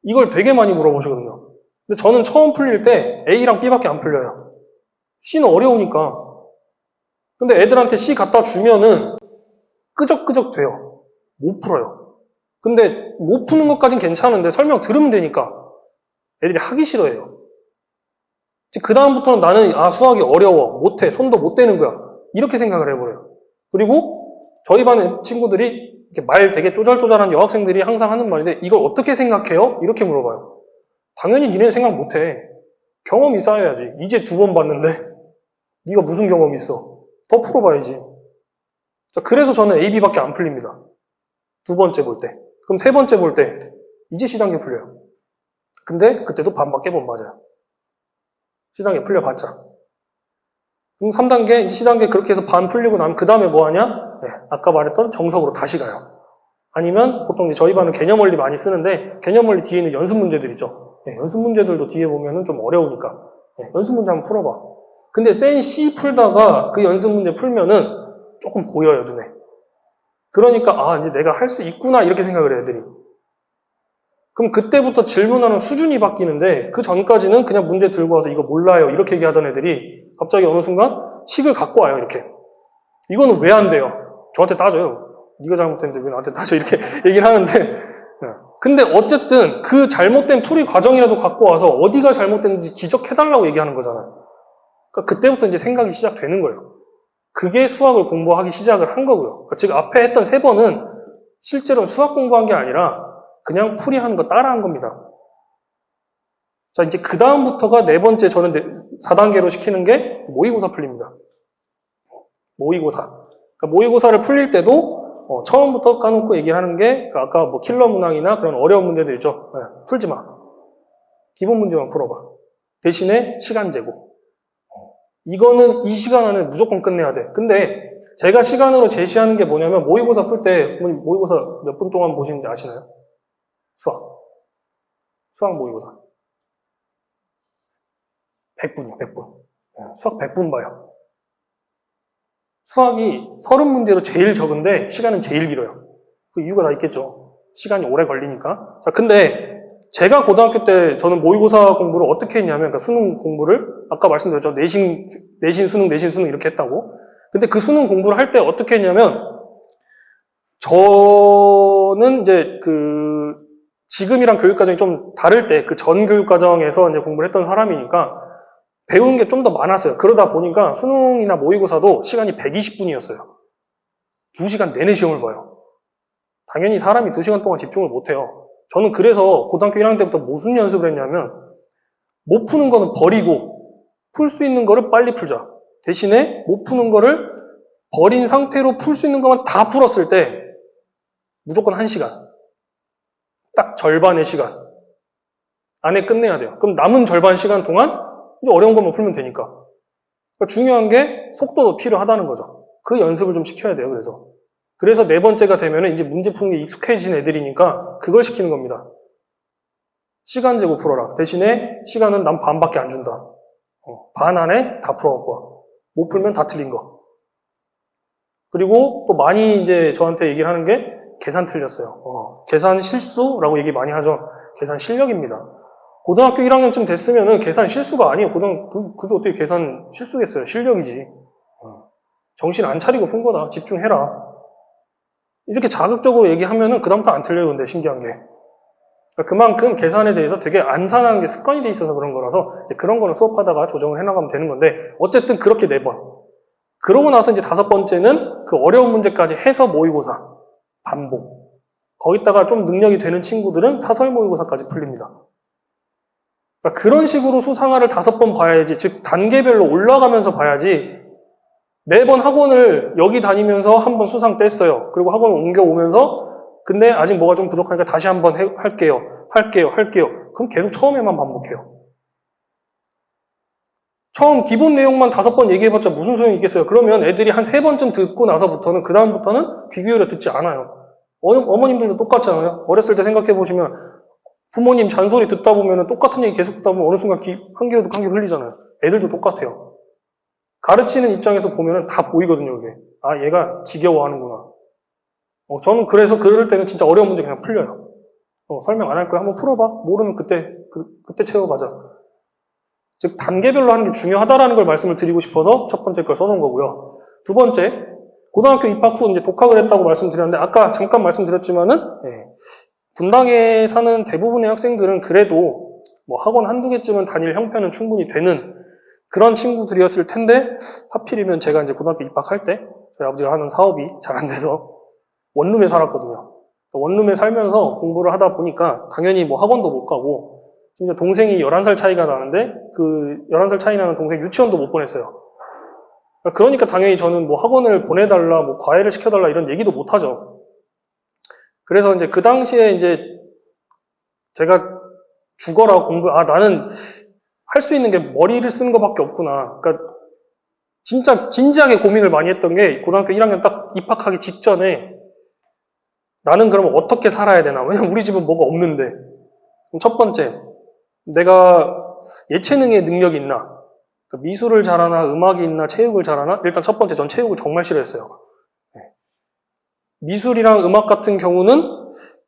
이걸 되게 많이 물어보시거든요. 근데 저는 처음 풀릴 때 A랑 B밖에 안 풀려요. C는 어려우니까. 근데 애들한테 C 갖다 주면은 끄적끄적 돼요. 못 풀어요. 근데 못 푸는 것까진 괜찮은데 설명 들으면 되니까 애들이 하기 싫어해요. 그 다음부터는 나는 수학이 어려워, 못해, 손도 못 대는 거야. 이렇게 생각을 해버려요. 그리고 저희 반 친구들이 이렇게 말 되게 쪼잘쪼잘한 여학생들이 항상 하는 말인데 이걸 어떻게 생각해요? 이렇게 물어봐요. 당연히 니네는 생각 못해. 경험이 쌓여야지. 이제 2번 봤는데 네가 무슨 경험이 있어? 더 풀어봐야지. 자, 그래서 저는 A, B밖에 안 풀립니다. 2번째 볼 때. 그럼 3번째 볼 때 이제 C단계 풀려요. 근데 그때도 반밖에 못 맞아요. C단계 풀려봤자. 그럼 3단계, 이제 C단계 그렇게 해서 반 풀리고 나면 그 다음에 뭐 하냐? 네, 아까 말했던 정석으로 다시 가요. 아니면 보통 이제 저희 반은 개념원리 많이 쓰는데 개념원리 뒤에 있는 연습 문제들 있죠. 네, 연습 문제들도 뒤에 보면은 좀 어려우니까 네, 연습 문제 한번 풀어봐. 근데 센 C 풀다가 그 연습 문제 풀면은 조금 보여요, 눈에. 그러니까 이제 내가 할 수 있구나 이렇게 생각을 해요, 애들이. 그럼 그때부터 질문하는 수준이 바뀌는데 그 전까지는 그냥 문제 들고 와서 이거 몰라요 이렇게 얘기하던 애들이 갑자기 어느 순간 식을 갖고 와요, 이렇게. 이거는 왜 안 돼요? 저한테 따져요. 네가 잘못했는데 왜 나한테 따져? 이렇게 얘기를 하는데 근데 어쨌든 그 잘못된 풀이 과정이라도 갖고 와서 어디가 잘못됐는지 지적해달라고 얘기하는 거잖아요. 그러니까 그때부터 이제 생각이 시작되는 거예요. 그게 수학을 공부하기 시작을 한 거고요. 그러니까 즉 앞에 했던 3번은 실제로는 수학 공부한 게 아니라 그냥 풀이하는 거 따라한 겁니다. 자, 이제 그 다음부터가 4번째 저는 4단계로 시키는 게 모의고사 풀립니다. 모의고사. 그러니까 모의고사를 풀릴 때도 처음부터 까놓고 얘기하는 게 아까 뭐 킬러 문항이나 그런 어려운 문제들 있죠. 네, 풀지 마. 기본 문제만 풀어봐. 대신에 시간 제고. 이거는 이 시간 안에 무조건 끝내야 돼. 근데 제가 시간으로 제시하는 게 뭐냐면 모의고사 풀 때 모의고사 몇 분 동안 보시는지 아시나요? 수학 모의고사 100분이요. 100분. 수학 100분 봐요. 수학이 30문제로 제일 적은데 시간은 제일 길어요. 그 이유가 다 있겠죠. 시간이 오래 걸리니까. 자, 근데 제가 고등학교 때 저는 모의고사 공부를 어떻게 했냐면 그러니까 수능 공부를 아까 말씀드렸죠. 내신 수능 이렇게 했다고. 근데 그 수능 공부를 할 때 어떻게 했냐면 저는 이제 지금이랑 교육 과정이 좀 다를 때 그 전 교육 과정에서 이제 공부를 했던 사람이니까 배우는 게 좀 더 많았어요. 그러다 보니까 수능이나 모의고사도 시간이 120분이었어요. 2시간 내내 시험을 봐요. 당연히 사람이 2시간 동안 집중을 못해요. 저는 그래서 고등학교 1학년 때부터 무슨 연습을 했냐면 못 푸는 거는 버리고 풀 수 있는 거를 빨리 풀자. 대신에 못 푸는 거를 버린 상태로 풀 수 있는 것만 다 풀었을 때 무조건 1시간. 딱 절반의 시간 안에 끝내야 돼요. 그럼 남은 절반 시간 동안 이제 어려운 것만 풀면 되니까. 그러니까 중요한 게 속도도 필요하다는 거죠. 그 연습을 좀 시켜야 돼요. 그래서 4번째가 되면은 이제 문제 푸는 게 익숙해진 애들이니까 그걸 시키는 겁니다. 시간 재고 풀어라. 대신에 시간은 난 반밖에 안 준다. 반 안에 다 풀어갖고 와. 못 풀면 다 틀린 거. 그리고 또 많이 이제 저한테 얘기를 하는 게 계산 틀렸어요. 계산 실수라고 얘기 많이 하죠. 계산 실력입니다. 고등학교 1학년쯤 됐으면은 계산 실수가 아니에요. 그게 어떻게 계산 실수겠어요. 실력이지. 정신 안 차리고 푼 거다. 집중해라. 이렇게 자극적으로 얘기하면은 그다음부터 안 틀려요. 근데 신기한 게. 그만큼 계산에 대해서 되게 안산하는 게 습관이 돼 있어서 그런 거라서 이제 그런 거는 수업하다가 조정을 해나가면 되는 건데 어쨌든 그렇게 4번. 그러고 나서 이제 5번째는 그 어려운 문제까지 해서 모의고사. 반복. 거기다가 좀 능력이 되는 친구들은 사설 모의고사까지 풀립니다. 그러니까 그런 식으로 수상화를 5번 봐야지, 즉 단계별로 올라가면서 봐야지 매번 학원을 여기 다니면서 한번 수상 뗐어요. 그리고 학원을 옮겨오면서 근데 아직 뭐가 좀 부족하니까 다시 한번 할게요. 그럼 계속 처음에만 반복해요. 처음 기본 내용만 5번 얘기해봤자 무슨 소용이 있겠어요. 그러면 애들이 한 3번쯤 듣고 나서부터는 그 다음부터는 귀 기울여 듣지 않아요. 어머님들도 똑같잖아요. 어렸을 때 생각해보시면 부모님 잔소리 듣다 보면 똑같은 얘기 계속 듣다 보면 어느 순간 한 귀로 듣고 한 귀로 흘리잖아요. 애들도 똑같아요. 가르치는 입장에서 보면 다 보이거든요, 이게. 아, 얘가 지겨워하는구나. 저는 그래서 그럴 때는 진짜 어려운 문제 그냥 풀려요. 설명 안 할 거야. 한번 풀어봐. 모르면 그때 채워가자. 즉, 단계별로 하는 게 중요하다라는 걸 말씀을 드리고 싶어서 첫 번째 걸 써놓은 거고요. 두 번째, 고등학교 입학 후 이제 독학을 했다고 말씀드렸는데, 아까 잠깐 말씀드렸지만은, 분당에 사는 대부분의 학생들은 그래도 뭐 학원 한두 개쯤은 다닐 형편은 충분히 되는 그런 친구들이었을 텐데, 하필이면 제가 이제 고등학교 입학할 때, 저희 아버지가 하는 사업이 잘 안 돼서 원룸에 살았거든요. 원룸에 살면서 공부를 하다 보니까 당연히 뭐 학원도 못 가고, 심지어 동생이 11살 차이가 나는데, 그 11살 차이 나는 동생 유치원도 못 보냈어요. 그러니까 당연히 저는 뭐 학원을 보내달라, 뭐 과외를 시켜달라 이런 얘기도 못 하죠. 그래서 이제 그 당시에 이제 제가 죽어라 나는 할 수 있는 게 머리를 쓰는 것밖에 없구나. 그러니까 진짜 진지하게 고민을 많이 했던 게 고등학교 1학년 딱 입학하기 직전에 나는 그러면 어떻게 살아야 되나? 왜냐면 우리 집은 뭐가 없는데. 그럼 첫 번째, 내가 예체능의 능력이 있나? 그러니까 미술을 잘하나, 음악이 있나, 체육을 잘하나? 일단 첫 번째, 전 체육을 정말 싫어했어요. 미술이랑 음악 같은 경우는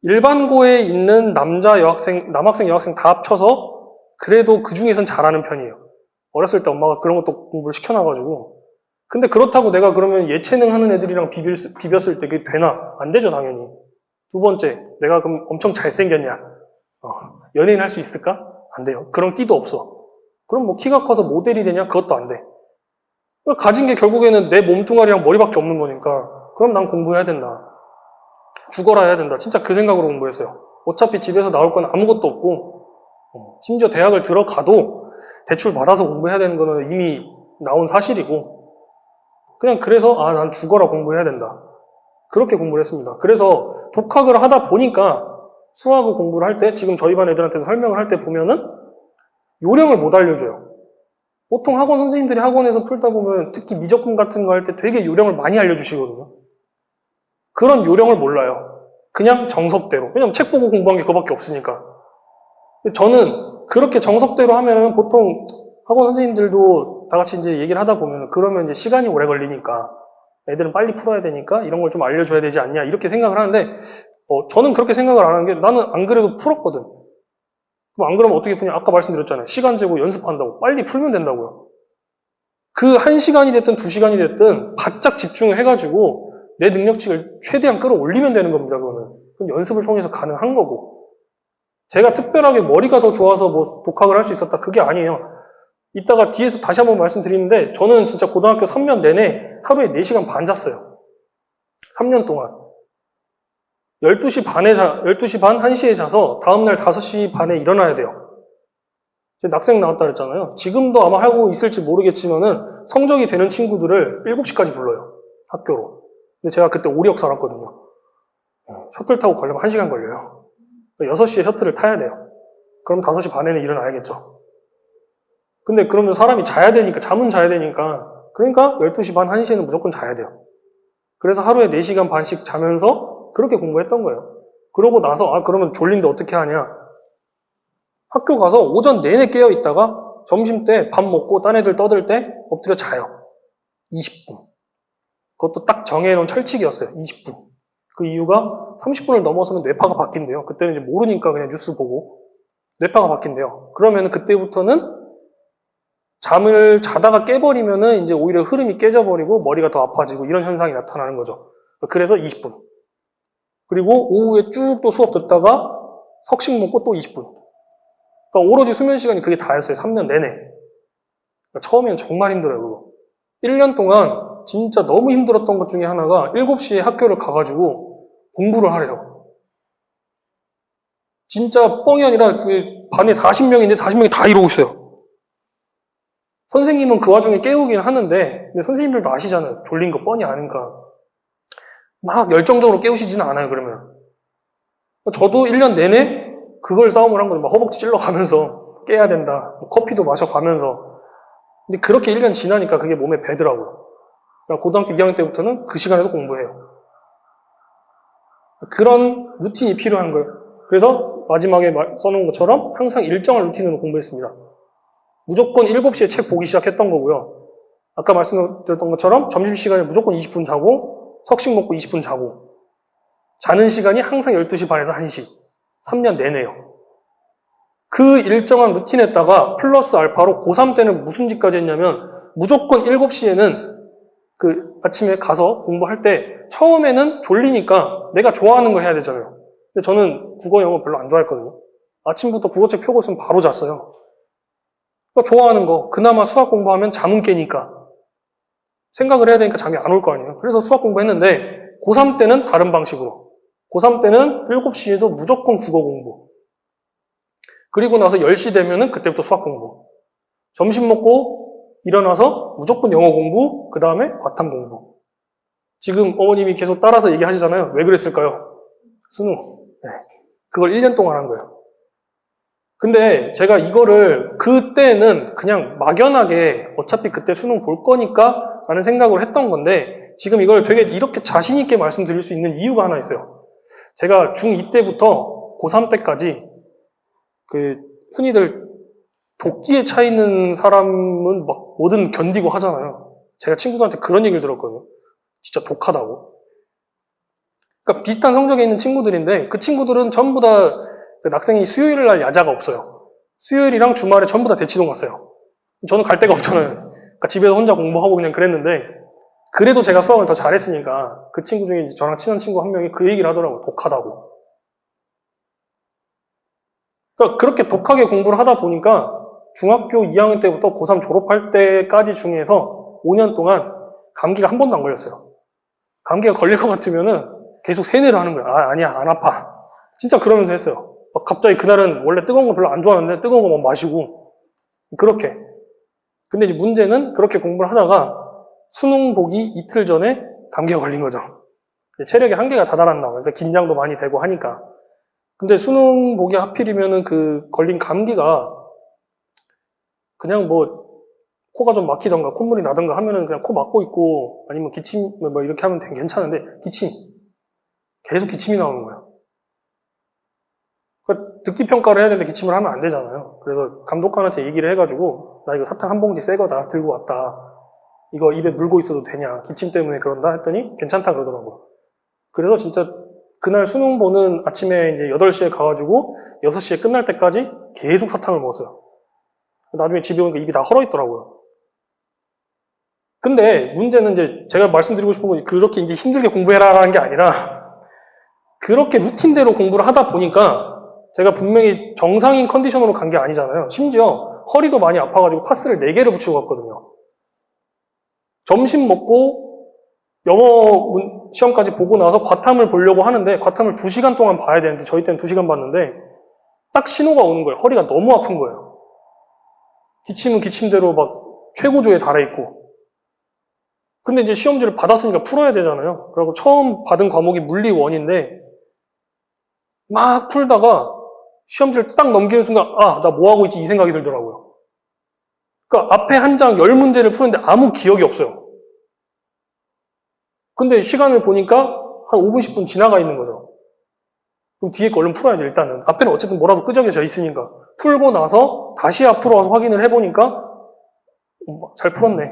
일반고에 있는 남학생, 여학생 다 합쳐서 그래도 그 중에선 잘하는 편이에요. 어렸을 때 엄마가 그런 것도 공부를 시켜놔가지고. 근데 그렇다고 내가 그러면 예체능 하는 애들이랑 비볐을 때 그게 되나? 안 되죠, 당연히. 두 번째, 내가 그럼 엄청 잘생겼냐? 연예인 할 수 있을까? 안 돼요. 그런 끼도 없어. 그럼 뭐 키가 커서 모델이 되냐? 그것도 안 돼. 가진 게 결국에는 내 몸뚱아리랑 머리밖에 없는 거니까 그럼 난 공부해야 된다. 죽어라 해야 된다. 진짜 그 생각으로 공부했어요. 어차피 집에서 나올 건 아무것도 없고 심지어 대학을 들어가도 대출 받아서 공부해야 되는 거는 이미 나온 사실이고 그냥 그래서 난 죽어라 공부해야 된다. 그렇게 공부를 했습니다. 그래서 독학을 하다 보니까 수학을 공부를 할 때 지금 저희 반 애들한테도 설명을 할 때 보면은 요령을 못 알려줘요. 보통 학원 선생님들이 학원에서 풀다 보면 특히 미적분 같은 거 할 때 되게 요령을 많이 알려주시거든요. 그런 요령을 몰라요. 그냥 정석대로. 왜냐면 책 보고 공부한 게 그거밖에 없으니까. 저는 그렇게 정석대로 하면은 보통 학원 선생님들도 다 같이 이제 얘기를 하다 보면 그러면 이제 시간이 오래 걸리니까 애들은 빨리 풀어야 되니까 이런 걸 좀 알려줘야 되지 않냐 이렇게 생각을 하는데 저는 그렇게 생각을 안 하는 게 나는 안 그래도 풀었거든. 그럼 안 그러면 어떻게 푸냐? 아까 말씀드렸잖아요. 시간 재고 연습한다고. 빨리 풀면 된다고요. 그 1시간이 됐든 2시간이 됐든 바짝 집중을 해가지고 내 능력치를 최대한 끌어올리면 되는 겁니다. 그거는. 그건 연습을 통해서 가능한 거고. 제가 특별하게 머리가 더 좋아서 뭐 독학을 할 수 있었다. 그게 아니에요. 이따가 뒤에서 다시 한번 말씀드리는데 저는 진짜 고등학교 3년 내내 하루에 4시간 반 잤어요. 3년 동안. 12시 반, 1시에 자서 다음날 5시 반에 일어나야 돼요. 낙생 나왔다 그랬잖아요. 지금도 아마 하고 있을지 모르겠지만은 성적이 되는 친구들을 7시까지 불러요. 학교로. 근데 제가 그때 오리역 살았거든요. 셔틀 타고 가려면 1시간 걸려요. 6시에 셔틀을 타야 돼요. 그럼 5시 반에는 일어나야겠죠. 근데 그러면 사람이 자야 되니까, 잠은 자야 되니까, 그러니까 12시 반, 1시에는 무조건 자야 돼요. 그래서 하루에 4시간 반씩 자면서 그렇게 공부했던 거예요. 그러고 나서, 그러면 졸린데 어떻게 하냐. 학교 가서 오전 내내 깨어 있다가 점심 때 밥 먹고 딴 애들 떠들 때 엎드려 자요. 20분. 그것도 딱 정해놓은 철칙이었어요. 20분. 그 이유가 30분을 넘어서면 뇌파가 바뀐대요. 그때는 이제 모르니까 그냥 뉴스 보고 뇌파가 바뀐대요. 그러면 그때부터는 잠을 자다가 깨버리면은 이제 오히려 흐름이 깨져버리고 머리가 더 아파지고 이런 현상이 나타나는 거죠. 그래서 20분. 그리고 오후에 쭉 또 수업 듣다가 석식 먹고 또 20분. 그러니까 오로지 수면 시간이 그게 다였어요. 3년 내내. 그러니까 처음엔 정말 힘들어요, 그거. 1년 동안 진짜 너무 힘들었던 것 중에 하나가 7시에 학교를 가가지고 공부를 하래요. 진짜 뻥이 아니라 그 반에 40명인데 40명이 다 이러고 있어요. 선생님은 그 와중에 깨우긴 하는데, 근데 선생님들도 아시잖아요. 졸린 거 뻔히 아니까. 막 열정적으로 깨우시지는 않아요, 그러면. 저도 1년 내내 그걸 싸움을 한 거예요. 막 허벅지 찔러가면서 깨야 된다. 커피도 마셔가면서. 근데 그렇게 1년 지나니까 그게 몸에 배더라고요. 그러니까 고등학교 2학년 때부터는 그 시간에도 공부해요. 그런 루틴이 필요한 거예요. 그래서 마지막에 써놓은 것처럼 항상 일정한 루틴으로 공부했습니다. 무조건 7시에 책 보기 시작했던 거고요. 아까 말씀드렸던 것처럼 점심시간에 무조건 20분 자고 석식 먹고 20분 자고 자는 시간이 항상 12시 반에서 1시 3년 내내요. 그 일정한 루틴에다가 플러스 알파로 고3 때는 무슨 짓까지 했냐면 무조건 7시에는 그 아침에 가서 공부할 때 처음에는 졸리니까 내가 좋아하는 거 해야 되잖아요. 근데 저는 국어 영어 별로 안 좋아했거든요. 아침부터 국어책 펴고 있으면 바로 잤어요. 그러니까 좋아하는 거, 그나마 수학 공부하면 잠은 깨니까 생각을 해야 되니까 잠이 안 올 거 아니에요. 그래서 수학 공부했는데 고3 때는 다른 방식으로 고3 때는 7시에도 무조건 국어 공부, 그리고 나서 10시 되면은 그때부터 수학 공부, 점심 먹고 일어나서 무조건 영어 공부, 그 다음에 과탐 공부. 지금 어머님이 계속 따라서 얘기하시잖아요. 왜 그랬을까요? 수능. 네. 그걸 1년 동안 한 거예요. 근데 제가 이거를 그때는 그냥 막연하게 어차피 그때 수능 볼 거니까 라는 생각을 했던 건데 지금 이걸 되게 이렇게 자신 있게 말씀드릴 수 있는 이유가 하나 있어요. 제가 중2 때부터 고3 때까지 그 흔히들 도끼에 차 있는 사람은 막 뭐든 견디고 하잖아요. 제가 친구들한테 그런 얘기를 들었거든요. 진짜 독하다고. 그러니까 비슷한 성적에 있는 친구들인데 그 친구들은 전부 다 그 학생이 수요일 날 야자가 없어요. 수요일이랑 주말에 전부 다 대치동 갔어요. 저는 갈 데가 없잖아요. 그러니까 집에서 혼자 공부하고 그냥 그랬는데 그래도 제가 수학을 더 잘했으니까 그 친구 중에 이제 저랑 친한 친구 한 명이 그 얘기를 하더라고요. 독하다고. 그러니까 그렇게 독하게 공부를 하다 보니까 중학교 2학년 때부터 고3 졸업할 때까지 중에서 5년 동안 감기가 한 번도 안 걸렸어요. 감기가 걸릴 것 같으면은 계속 세뇌를 하는 거야. 아니야, 안 아파. 진짜 그러면서 했어요. 막 갑자기 그날은 원래 뜨거운 거 별로 안 좋아하는데 뜨거운 거 막 마시고 그렇게. 근데 이제 문제는 그렇게 공부를 하다가 수능 보기 이틀 전에 감기가 걸린 거죠. 체력의 한계가 다다랐나 봐요. 그러니까 긴장도 많이 되고 하니까. 근데 수능 보기 하필이면은 그 걸린 감기가 그냥 뭐 코가 좀 막히던가 콧물이 나던가 하면은 그냥 코 막고 있고 아니면 기침 뭐 이렇게 하면 되게 괜찮은데 기침. 계속 기침이 나오는 거예요. 그러니까 듣기 평가를 해야 되는데 기침을 하면 안 되잖아요. 그래서 감독관한테 얘기를 해가지고 나 이거 사탕 한 봉지 새 거다 들고 왔다. 이거 입에 물고 있어도 되냐? 기침 때문에 그런다 했더니 괜찮다 그러더라고요. 그래서 진짜 그날 수능 보는 아침에 이제 8시에 가가지고 6시에 끝날 때까지 계속 사탕을 먹었어요. 나중에 집에 오니까 입이 다 헐어있더라고요. 근데 문제는 이제 제가 말씀드리고 싶은 건 그렇게 이제 힘들게 공부해라라는 게 아니라 그렇게 루틴대로 공부를 하다 보니까 제가 분명히 정상인 컨디션으로 간 게 아니잖아요. 심지어 허리도 많이 아파가지고 파스를 4개를 붙이고 갔거든요. 점심 먹고 영어 시험까지 보고 나서 과탐을 보려고 하는데 과탐을 2시간 동안 봐야 되는데 저희 때는 2시간 봤는데 딱 신호가 오는 거예요. 허리가 너무 아픈 거예요. 기침은 기침대로 막 최고조에 달해있고. 근데 이제 시험지를 받았으니까 풀어야 되잖아요. 그리고 처음 받은 과목이 물리 1인데 막 풀다가 시험지를 딱 넘기는 순간 나 뭐하고 있지 이 생각이 들더라고요. 그러니까 앞에 한 장 10문제를 푸는데 아무 기억이 없어요. 근데 시간을 보니까 한 5분, 10분 지나가 있는 거죠. 그럼 뒤에 거 얼른 풀어야지 일단은. 앞에는 어쨌든 뭐라도 끄적여져 있으니까. 풀고 나서 다시 앞으로 와서 확인을 해보니까 잘 풀었네.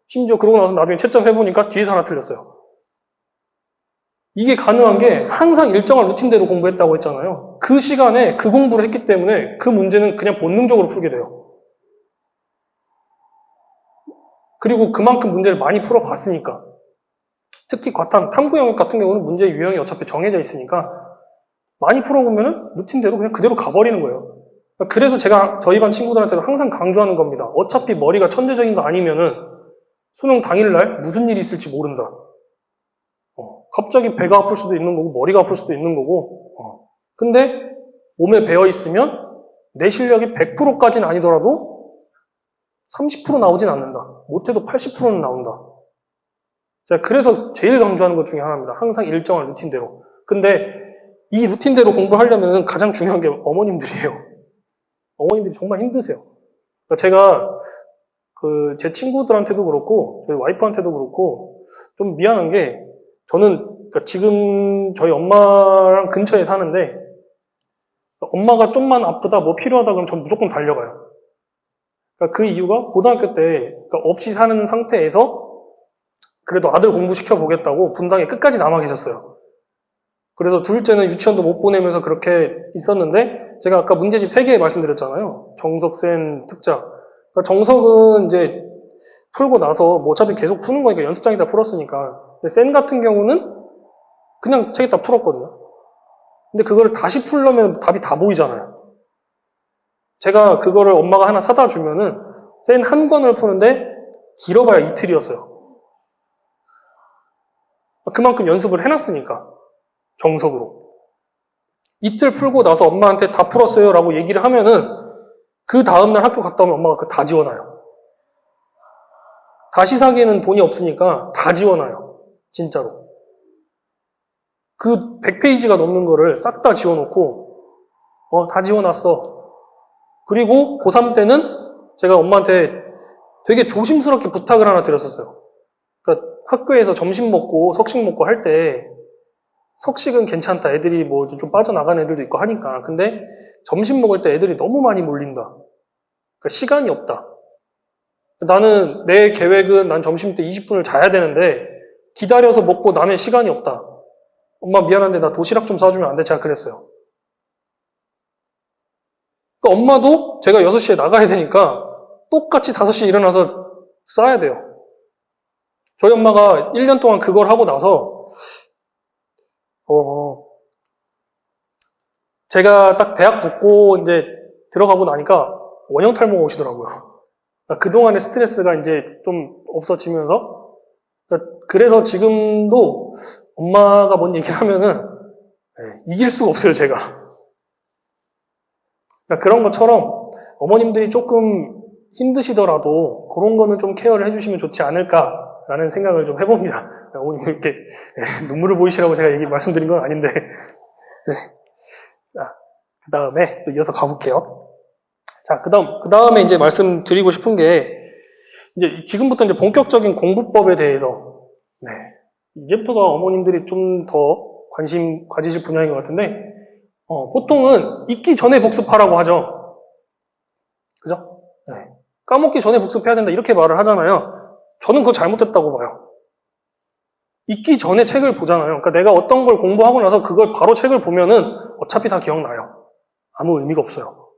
심지어 그러고 나서 나중에 채점 해보니까 뒤에서 하나 틀렸어요. 이게 가능한 게 항상 일정한 루틴대로 공부했다고 했잖아요. 그 시간에 그 공부를 했기 때문에 그 문제는 그냥 본능적으로 풀게 돼요. 그리고 그만큼 문제를 많이 풀어봤으니까. 특히 과탐, 탐구 영역 같은 경우는 문제 유형이 어차피 정해져 있으니까 많이 풀어보면 루틴대로 그냥 그대로 가버리는 거예요. 그래서 제가 저희 반 친구들한테도 항상 강조하는 겁니다. 어차피 머리가 천재적인 거 아니면은 수능 당일날 무슨 일이 있을지 모른다. 갑자기 배가 아플 수도 있는 거고 머리가 아플 수도 있는 거고 근데 몸에 배어 있으면 내 실력이 100%까지는 아니더라도 30% 나오진 않는다. 못해도 80%는 나온다. 제가 그래서 제일 강조하는 것 중에 하나입니다. 항상 일정한 루틴대로. 근데 이 루틴대로 공부하려면 가장 중요한 게 어머님들이에요. 어머님들이 정말 힘드세요. 그러니까 제가 제 친구들한테도 그렇고 저희 와이프한테도 그렇고 좀 미안한 게 저는 그러니까 지금 저희 엄마랑 근처에 사는데 엄마가 좀만 아프다 뭐 필요하다 그러면 전 무조건 달려가요. 그러니까 그 이유가 고등학교 때 그러니까 없이 사는 상태에서 그래도 아들 공부시켜 보겠다고 분당에 끝까지 남아 계셨어요. 그래서 둘째는 유치원도 못 보내면서 그렇게 있었는데 제가 아까 문제집 3개 말씀드렸잖아요. 정석, 센, 특자. 그러니까 정석은 이제 풀고 나서 뭐 어차피 계속 푸는 거니까 연습장에다 풀었으니까. 근데 센 같은 경우는 그냥 책에다 풀었거든요. 근데 그거를 다시 풀려면 답이 다 보이잖아요. 제가 그거를 엄마가 하나 사다 주면은 센 한 권을 푸는데 길어봐야 이틀이었어요. 그만큼 연습을 해놨으니까. 정석으로. 이틀 풀고 나서 엄마한테 다 풀었어요 라고 얘기를 하면은 그 다음날 학교 갔다 오면 엄마가 그거 다 지워놔요. 다시 사기에는 돈이 없으니까 다 지워놔요. 진짜로. 그 100페이지가 넘는 거를 싹 다 지워놓고 다 지워놨어. 그리고 고3 때는 제가 엄마한테 되게 조심스럽게 부탁을 하나 드렸었어요. 그러니까 학교에서 점심 먹고 석식 먹고 할 때 석식은 괜찮다. 애들이 뭐 좀 빠져나간 애들도 있고 하니까. 근데 점심 먹을 때 애들이 너무 많이 몰린다. 그러니까 시간이 없다. 나는 내 계획은 난 점심 때 20분을 자야 되는데 기다려서 먹고 나면 시간이 없다. 엄마 미안한데 나 도시락 좀 싸주면 안 돼? 제가 그랬어요. 그러니까 엄마도 제가 6시에 나가야 되니까 똑같이 5시에 일어나서 싸야 돼요. 저희 엄마가 1년 동안 그걸 하고 나서 제가 딱 대학 붙고 이제 들어가고 나니까 원형 탈모가 오시더라고요. 그러니까 그동안의 스트레스가 이제 좀 없어지면서 그래서 지금도 엄마가 뭔 얘기를 하면은 이길 수가 없어요, 제가. 그러니까 그런 것처럼 어머님들이 조금 힘드시더라도 그런 거는 좀 케어를 해주시면 좋지 않을까라는 생각을 좀 해봅니다. 어머님 이렇게 눈물을 보이시라고 제가 말씀드린 건 아닌데. 네. 자, 그 다음에 또 이어서 가볼게요. 자, 그 다음에 이제 말씀드리고 싶은 게 이제 지금부터 이제 본격적인 공부법에 대해서 이제부터가 어머님들이 좀 더 관심 가지실 분야인 것 같은데 보통은 잊기 전에 복습하라고 하죠. 그죠? 네. 까먹기 전에 복습해야 된다 이렇게 말을 하잖아요. 저는 그거 잘못됐다고 봐요. 잊기 전에 책을 보잖아요. 그러니까 내가 어떤 걸 공부하고 나서 그걸 바로 책을 보면은 어차피 다 기억나요. 아무 의미가 없어요.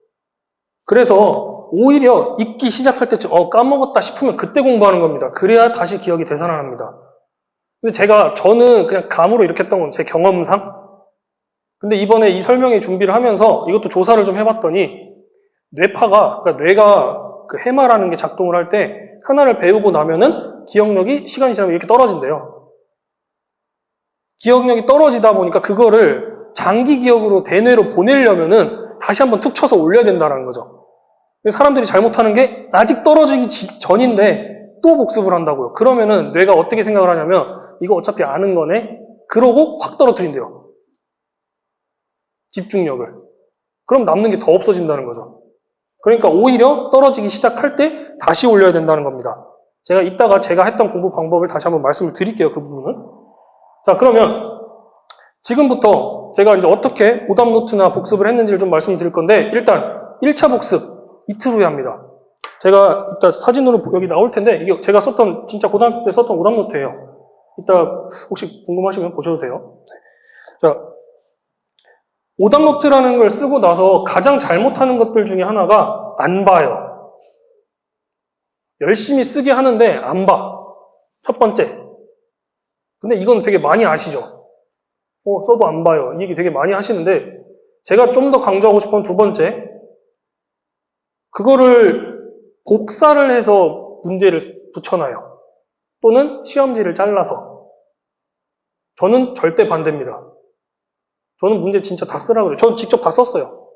그래서 오히려 잊기 시작할 때쯤 까먹었다 싶으면 그때 공부하는 겁니다. 그래야 다시 기억이 되살아납니다. 근데 저는 그냥 감으로 이렇게 했던 건 제 경험상. 근데 이번에 이 설명회 준비를 하면서 이것도 조사를 좀 해봤더니 그러니까 뇌가 그 해마라는 게 작동을 할 때 하나를 배우고 나면은 기억력이 시간이 지나면 이렇게 떨어진대요. 기억력이 떨어지다 보니까 그거를 장기 기억으로 대뇌로 보내려면은 다시 한번 툭 쳐서 올려야 된다는 거죠. 사람들이 잘못하는 게 아직 떨어지기 전인데 또 복습을 한다고요. 그러면은 뇌가 어떻게 생각을 하냐면 이거 어차피 아는 거네? 그러고 확 떨어뜨린대요. 집중력을. 그럼 남는 게 더 없어진다는 거죠. 그러니까 오히려 떨어지기 시작할 때 다시 올려야 된다는 겁니다. 제가 이따가 제가 했던 공부 방법을 다시 한번 말씀을 드릴게요. 그 부분은. 자, 그러면 지금부터 제가 이제 어떻게 오답 노트나 복습을 했는지를 좀 말씀을 드릴 건데 일단 1차 복습 이틀 후에 합니다. 제가 이따 사진으로 여기 나올 텐데 이게 제가 진짜 고등학교 때 썼던 오답 노트예요. 이따 혹시 궁금하시면 보셔도 돼요. 자, 오답 노트라는 걸 쓰고 나서 가장 잘못하는 것들 중에 하나가 안 봐요. 열심히 쓰게 하는데 안 봐. 첫 번째. 근데 이건 되게 많이 아시죠? 써도 안 봐요. 이 얘기 되게 많이 하시는데 제가 좀 더 강조하고 싶은 건 두 번째. 그거를 복사를 해서 문제를 붙여놔요. 또는 시험지를 잘라서. 저는 절대 반대입니다. 저는 문제 진짜 다 쓰라고 그래요. 저는 직접 다 썼어요.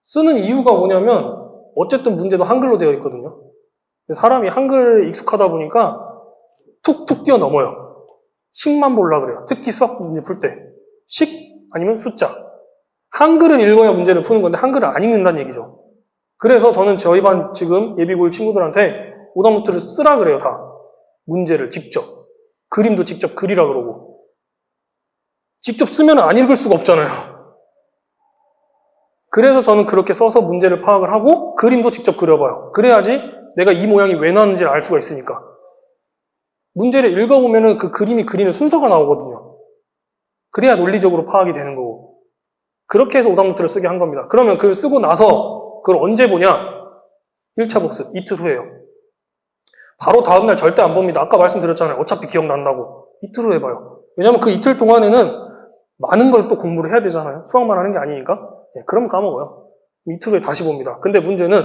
쓰는 이유가 뭐냐면 어쨌든 문제도 한글로 되어 있거든요. 사람이 한글에 익숙하다 보니까 툭툭 뛰어넘어요. 식만 보려고 그래요. 특히 수학 문제 풀 때. 식 아니면 숫자. 한글은 읽어야 문제를 푸는 건데 한글을 안 읽는다는 얘기죠. 그래서 저는 저희 반 지금 예비고일 친구들한테 오답노트를 쓰라 그래요, 다. 문제를 직접. 그림도 직접 그리라 그러고. 직접 쓰면 안 읽을 수가 없잖아요. 그래서 저는 그렇게 써서 문제를 파악을 하고 그림도 직접 그려봐요. 그래야지 내가 이 모양이 왜 나왔는지를 알 수가 있으니까. 문제를 읽어보면 그 그림이 그리는 순서가 나오거든요. 그래야 논리적으로 파악이 되는 거고. 그렇게 해서 오답노트를 쓰게 한 겁니다. 그러면 그걸 쓰고 나서 그걸 언제 보냐? 1차 복습, 이틀 후에요. 바로 다음날 절대 안 봅니다. 아까 말씀드렸잖아요. 어차피 기억난다고. 이틀 후 해봐요. 왜냐면 그 이틀 동안에는 많은 걸 또 공부를 해야 되잖아요. 수학만 하는 게 아니니까. 네, 그럼 까먹어요. 이틀 후에 다시 봅니다. 근데 문제는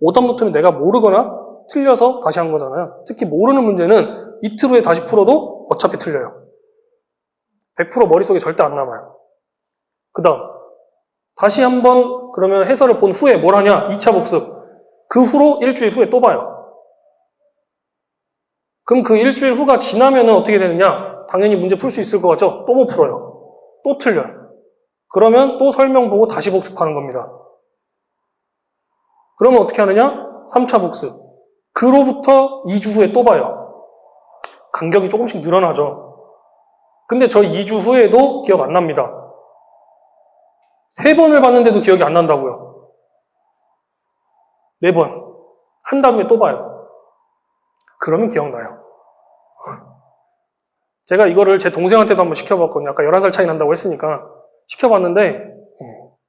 오답노트는 내가 모르거나 틀려서 다시 한 거잖아요. 특히 모르는 문제는 이틀 후에 다시 풀어도 어차피 틀려요. 100% 머릿속에 절대 안 남아요. 그 다음 다시 한번 그러면 해설을 본 후에 뭘 하냐? 2차 복습. 그 후로 일주일 후에 또 봐요. 그럼 그 일주일 후가 지나면 어떻게 되느냐? 당연히 문제 풀 수 있을 것 같죠? 또 못 풀어요. 또 틀려요. 그러면 또 설명 보고 다시 복습하는 겁니다. 그러면 어떻게 하느냐? 3차 복습. 그로부터 2주 후에 또 봐요. 간격이 조금씩 늘어나죠. 근데 저 2주 후에도 기억 안 납니다. 3번을 봤는데도 기억이 안 난다고요. 4번. 한 다음에 또 봐요. 그러면 기억나요. 제가 이거를 제 동생한테도 한번 시켜봤거든요. 아까 11살 차이 난다고 했으니까 시켜봤는데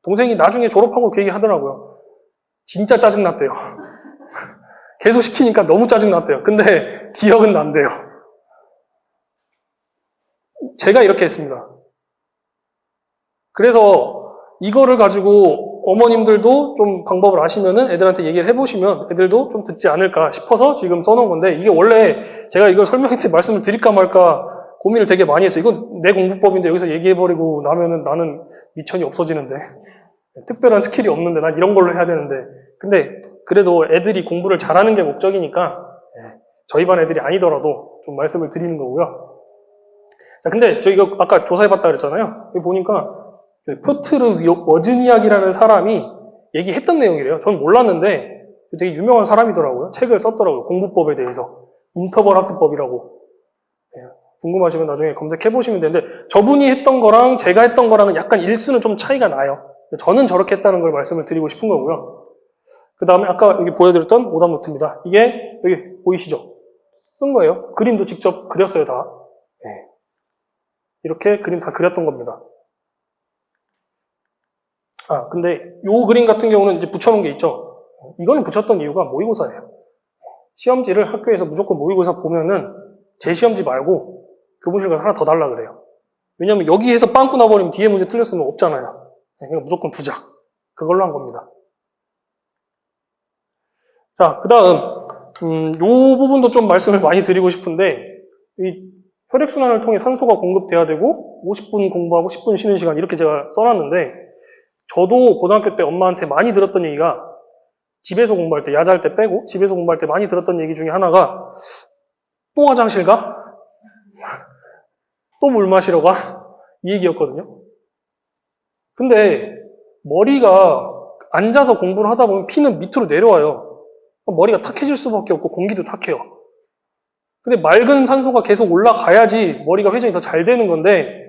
동생이 나중에 졸업하고 그 얘기 하더라고요. 진짜 짜증났대요. 계속 시키니까 너무 짜증났대요. 근데 기억은 난대요. 제가 이렇게 했습니다. 그래서 이거를 가지고 어머님들도 좀 방법을 아시면은 애들한테 얘기를 해보시면 애들도 좀 듣지 않을까 싶어서 지금 써놓은 건데 이게 원래 제가 이걸 설명할 때 말씀을 드릴까 말까 고민을 되게 많이 했어요. 이건 내 공부법인데 여기서 얘기해버리고 나면은 나는 미천이 없어지는데 특별한 스킬이 없는데 난 이런 걸로 해야 되는데 근데 그래도 애들이 공부를 잘하는 게 목적이니까 저희 반 애들이 아니더라도 좀 말씀을 드리는 거고요. 자, 근데 저 이거 아까 조사해봤다 그랬잖아요. 여기 보니까 표트르 워즈니악이라는 사람이 얘기했던 내용이래요. 전 몰랐는데 되게 유명한 사람이더라고요. 책을 썼더라고요. 공부법에 대해서. 인터벌 학습법이라고. 궁금하시면 나중에 검색해보시면 되는데 저분이 했던 거랑 제가 했던 거랑은 약간 일수는 좀 차이가 나요. 저는 저렇게 했다는 걸 말씀을 드리고 싶은 거고요. 그 다음에 아까 여기 보여드렸던 오답노트입니다. 이게 여기 보이시죠? 쓴 거예요. 그림도 직접 그렸어요, 다. 이렇게 그림 다 그렸던 겁니다. 아, 근데 요 그림 같은 경우는 이제 붙여놓은 게 있죠. 이거는 붙였던 이유가 모의고사예요. 시험지를 학교에서 무조건 모의고사 보면은 제 시험지 말고 교무실 가서 하나 더 달라 그래요. 왜냐면 여기에서 빵꾸 나버리면 뒤에 문제 틀렸으면 없잖아요. 그러니까 무조건 두자. 그걸로 한 겁니다. 자, 그 다음 요 부분도 좀 말씀을 많이 드리고 싶은데 이 혈액순환을 통해 산소가 공급돼야 되고 50분 공부하고 10분 쉬는 시간 이렇게 제가 써놨는데 저도 고등학교 때 엄마한테 많이 들었던 얘기가 집에서 공부할 때, 야자할 때 빼고 집에서 공부할 때 많이 들었던 얘기 중에 하나가 또 화장실 가? 또 물 마시러 가? 이 얘기였거든요. 근데 머리가 앉아서 공부를 하다 보면 피는 밑으로 내려와요. 머리가 탁해질 수밖에 없고 공기도 탁해요. 근데 맑은 산소가 계속 올라가야지 머리가 회전이 더 잘 되는 건데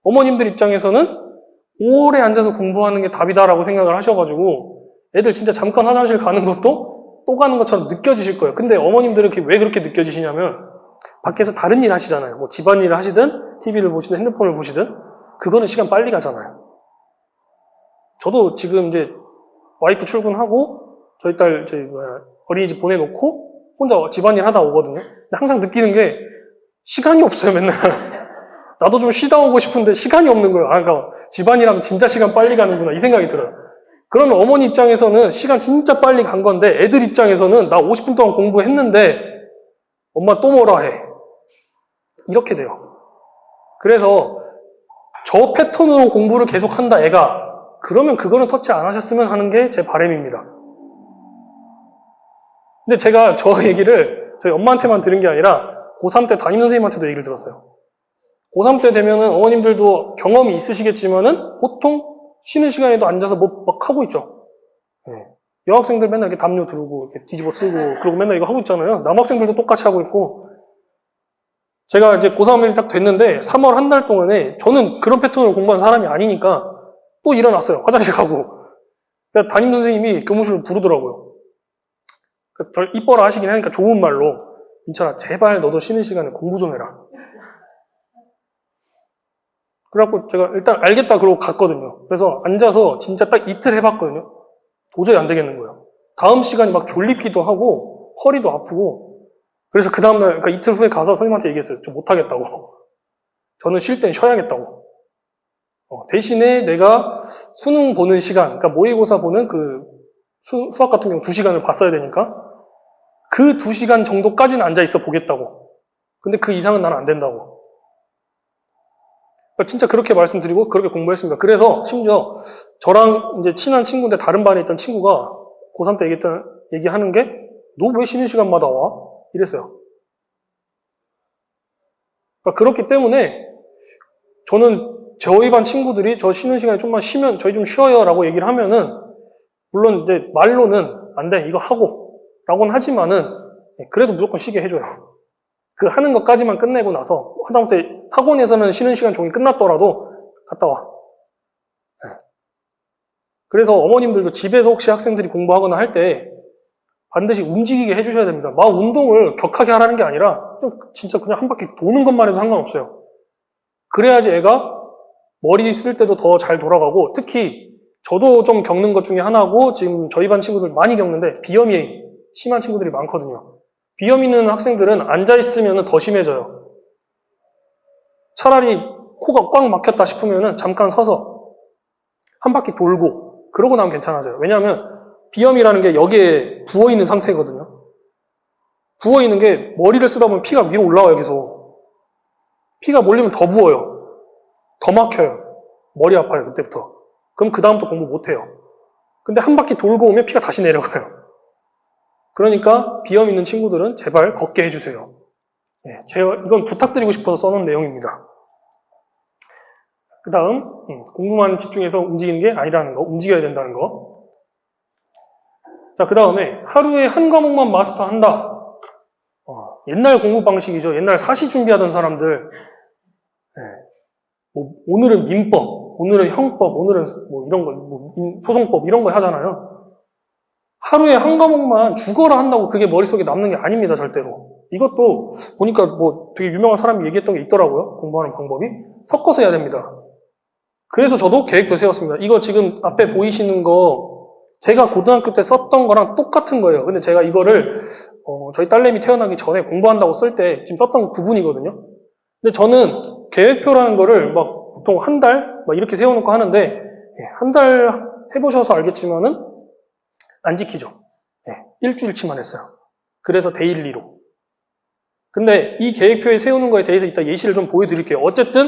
어머님들 입장에서는 오래 앉아서 공부하는 게 답이다라고 생각을 하셔가지고 애들 진짜 잠깐 화장실 가는 것도 또 가는 것처럼 느껴지실 거예요. 근데 어머님들은 왜 그렇게 느껴지시냐면 밖에서 다른 일 하시잖아요. 뭐 집안일을 하시든 TV를 보시든 핸드폰을 보시든 그거는 시간 빨리 가잖아요. 저도 지금 이제 와이프 출근하고 저희 딸 어린이집 보내놓고 혼자 집안일 하다 오거든요. 근데 항상 느끼는 게 시간이 없어요, 맨날. 나도 좀 쉬다 오고 싶은데 시간이 없는 거예요. 아, 그러니까 집안일하면 진짜 시간 빨리 가는구나 이 생각이 들어요. 그러면 어머니 입장에서는 시간 진짜 빨리 간 건데 애들 입장에서는 나 50분 동안 공부했는데 엄마 또 뭐라 해. 이렇게 돼요. 그래서 저 패턴으로 공부를 계속 한다 애가 그러면 그거는 터치 안 하셨으면 하는 게 제 바람입니다. 근데 제가 저 얘기를 저희 엄마한테만 들은 게 아니라 고3 때 담임선생님한테도 얘기를 들었어요. 고3 때 되면은 어머님들도 경험이 있으시겠지만은 보통 쉬는 시간에도 앉아서 뭐 막 하고 있죠. 네. 여학생들 맨날 이렇게 담요 두르고 이렇게 뒤집어 쓰고 그러고 맨날 이거 하고 있잖아요. 남학생들도 똑같이 하고 있고. 제가 이제 고3이 딱 됐는데 3월 한 달 동안에 저는 그런 패턴으로 공부한 사람이 아니니까 또 일어났어요. 화장실 가고. 그러니까 담임선생님이 교무실로 부르더라고요. 저 이뻐라 하시긴 하니까 좋은 말로 민철아 제발 너도 쉬는 시간에 공부 좀 해라. 그래갖고 제가 일단 알겠다 그러고 갔거든요. 그래서 앉아서 진짜 딱 이틀 해봤거든요. 도저히 안 되겠는 거예요. 다음 시간이 막 졸리기도 하고 허리도 아프고 그래서 그 다음날 그러니까 이틀 후에 가서 선생님한테 얘기했어요. 좀 못하겠다고. 저는 쉴 땐 쉬어야겠다고. 대신에 내가 수능 보는 시간, 그러니까 모의고사 보는 그 수학 같은 경우 2시간을 봤어야 되니까 그 2시간 정도까지는 앉아있어 보겠다고. 근데 그 이상은 나는 안 된다고. 그러니까 진짜 그렇게 말씀드리고 그렇게 공부했습니다. 그래서 심지어 저랑 이제 친한 친구인데 다른 반에 있던 친구가 고3 때 얘기하는 게 너 왜 쉬는 시간마다 와? 이랬어요. 그러니까 그렇기 때문에 저는 저희 반 친구들이 저 쉬는 시간에 좀만 쉬면 저희 좀 쉬어요 라고 얘기를 하면은 물론 이제 말로는 안 돼 이거 하고 라고는 하지만은 그래도 무조건 쉬게 해줘요. 그 하는 것까지만 끝내고 나서 하다못해 학원에서는 쉬는 시간 종이 끝났더라도 갔다 와. 그래서 어머님들도 집에서 혹시 학생들이 공부하거나 할 때 반드시 움직이게 해주셔야 됩니다. 막 운동을 격하게 하라는 게 아니라 좀 진짜 그냥 한 바퀴 도는 것만 해도 상관없어요. 그래야지 애가 머리 쓸 때도 더 잘 돌아가고 특히 저도 좀 겪는 것 중에 하나고 지금 저희 반 친구들 많이 겪는데 비염이 심한 친구들이 많거든요. 비염 있는 학생들은 앉아있으면 더 심해져요. 차라리 코가 꽉 막혔다 싶으면 잠깐 서서 한 바퀴 돌고 그러고 나면 괜찮아져요. 왜냐하면 비염이라는 게 여기에 부어있는 상태거든요. 부어있는 게 머리를 쓰다 보면 피가 위로 올라와요. 계속. 피가 몰리면 더 부어요. 더 막혀요. 머리 아파요. 그때부터. 그럼 그 다음부터 공부 못해요. 근데 한 바퀴 돌고 오면 피가 다시 내려가요. 그러니까 비염 있는 친구들은 제발 걷게 해주세요. 예, 제가 이건 부탁드리고 싶어서 써놓은 내용입니다. 그 다음 공부만 집중해서 움직이는 게 아니라는 거, 움직여야 된다는 거. 자, 그 다음에 하루에 한 과목만 마스터한다. 옛날 공부 방식이죠. 옛날 사시 준비하던 사람들. 예, 뭐 오늘은 민법, 오늘은 형법, 오늘은 뭐 이런 거, 뭐 소송법 이런 거 하잖아요. 하루에 한 과목만 죽어라 한다고 그게 머릿속에 남는 게 아닙니다, 절대로. 이것도 보니까 뭐 되게 유명한 사람이 얘기했던 게 있더라고요. 공부하는 방법이. 섞어서 해야 됩니다. 그래서 저도 계획표 세웠습니다. 이거 지금 앞에 보이시는 거 제가 고등학교 때 썼던 거랑 똑같은 거예요. 근데 제가 이거를 저희 딸내미 태어나기 전에 공부한다고 쓸 때 지금 썼던 부분이거든요. 근데 저는 계획표라는 거를 막 보통 한 달 막 이렇게 세워놓고 하는데 한 달 해보셔서 알겠지만은 안 지키죠. 일주일치만 했어요. 그래서 데일리로. 근데 이 계획표에 세우는 거에 대해서 이따 예시를 좀 보여드릴게요. 어쨌든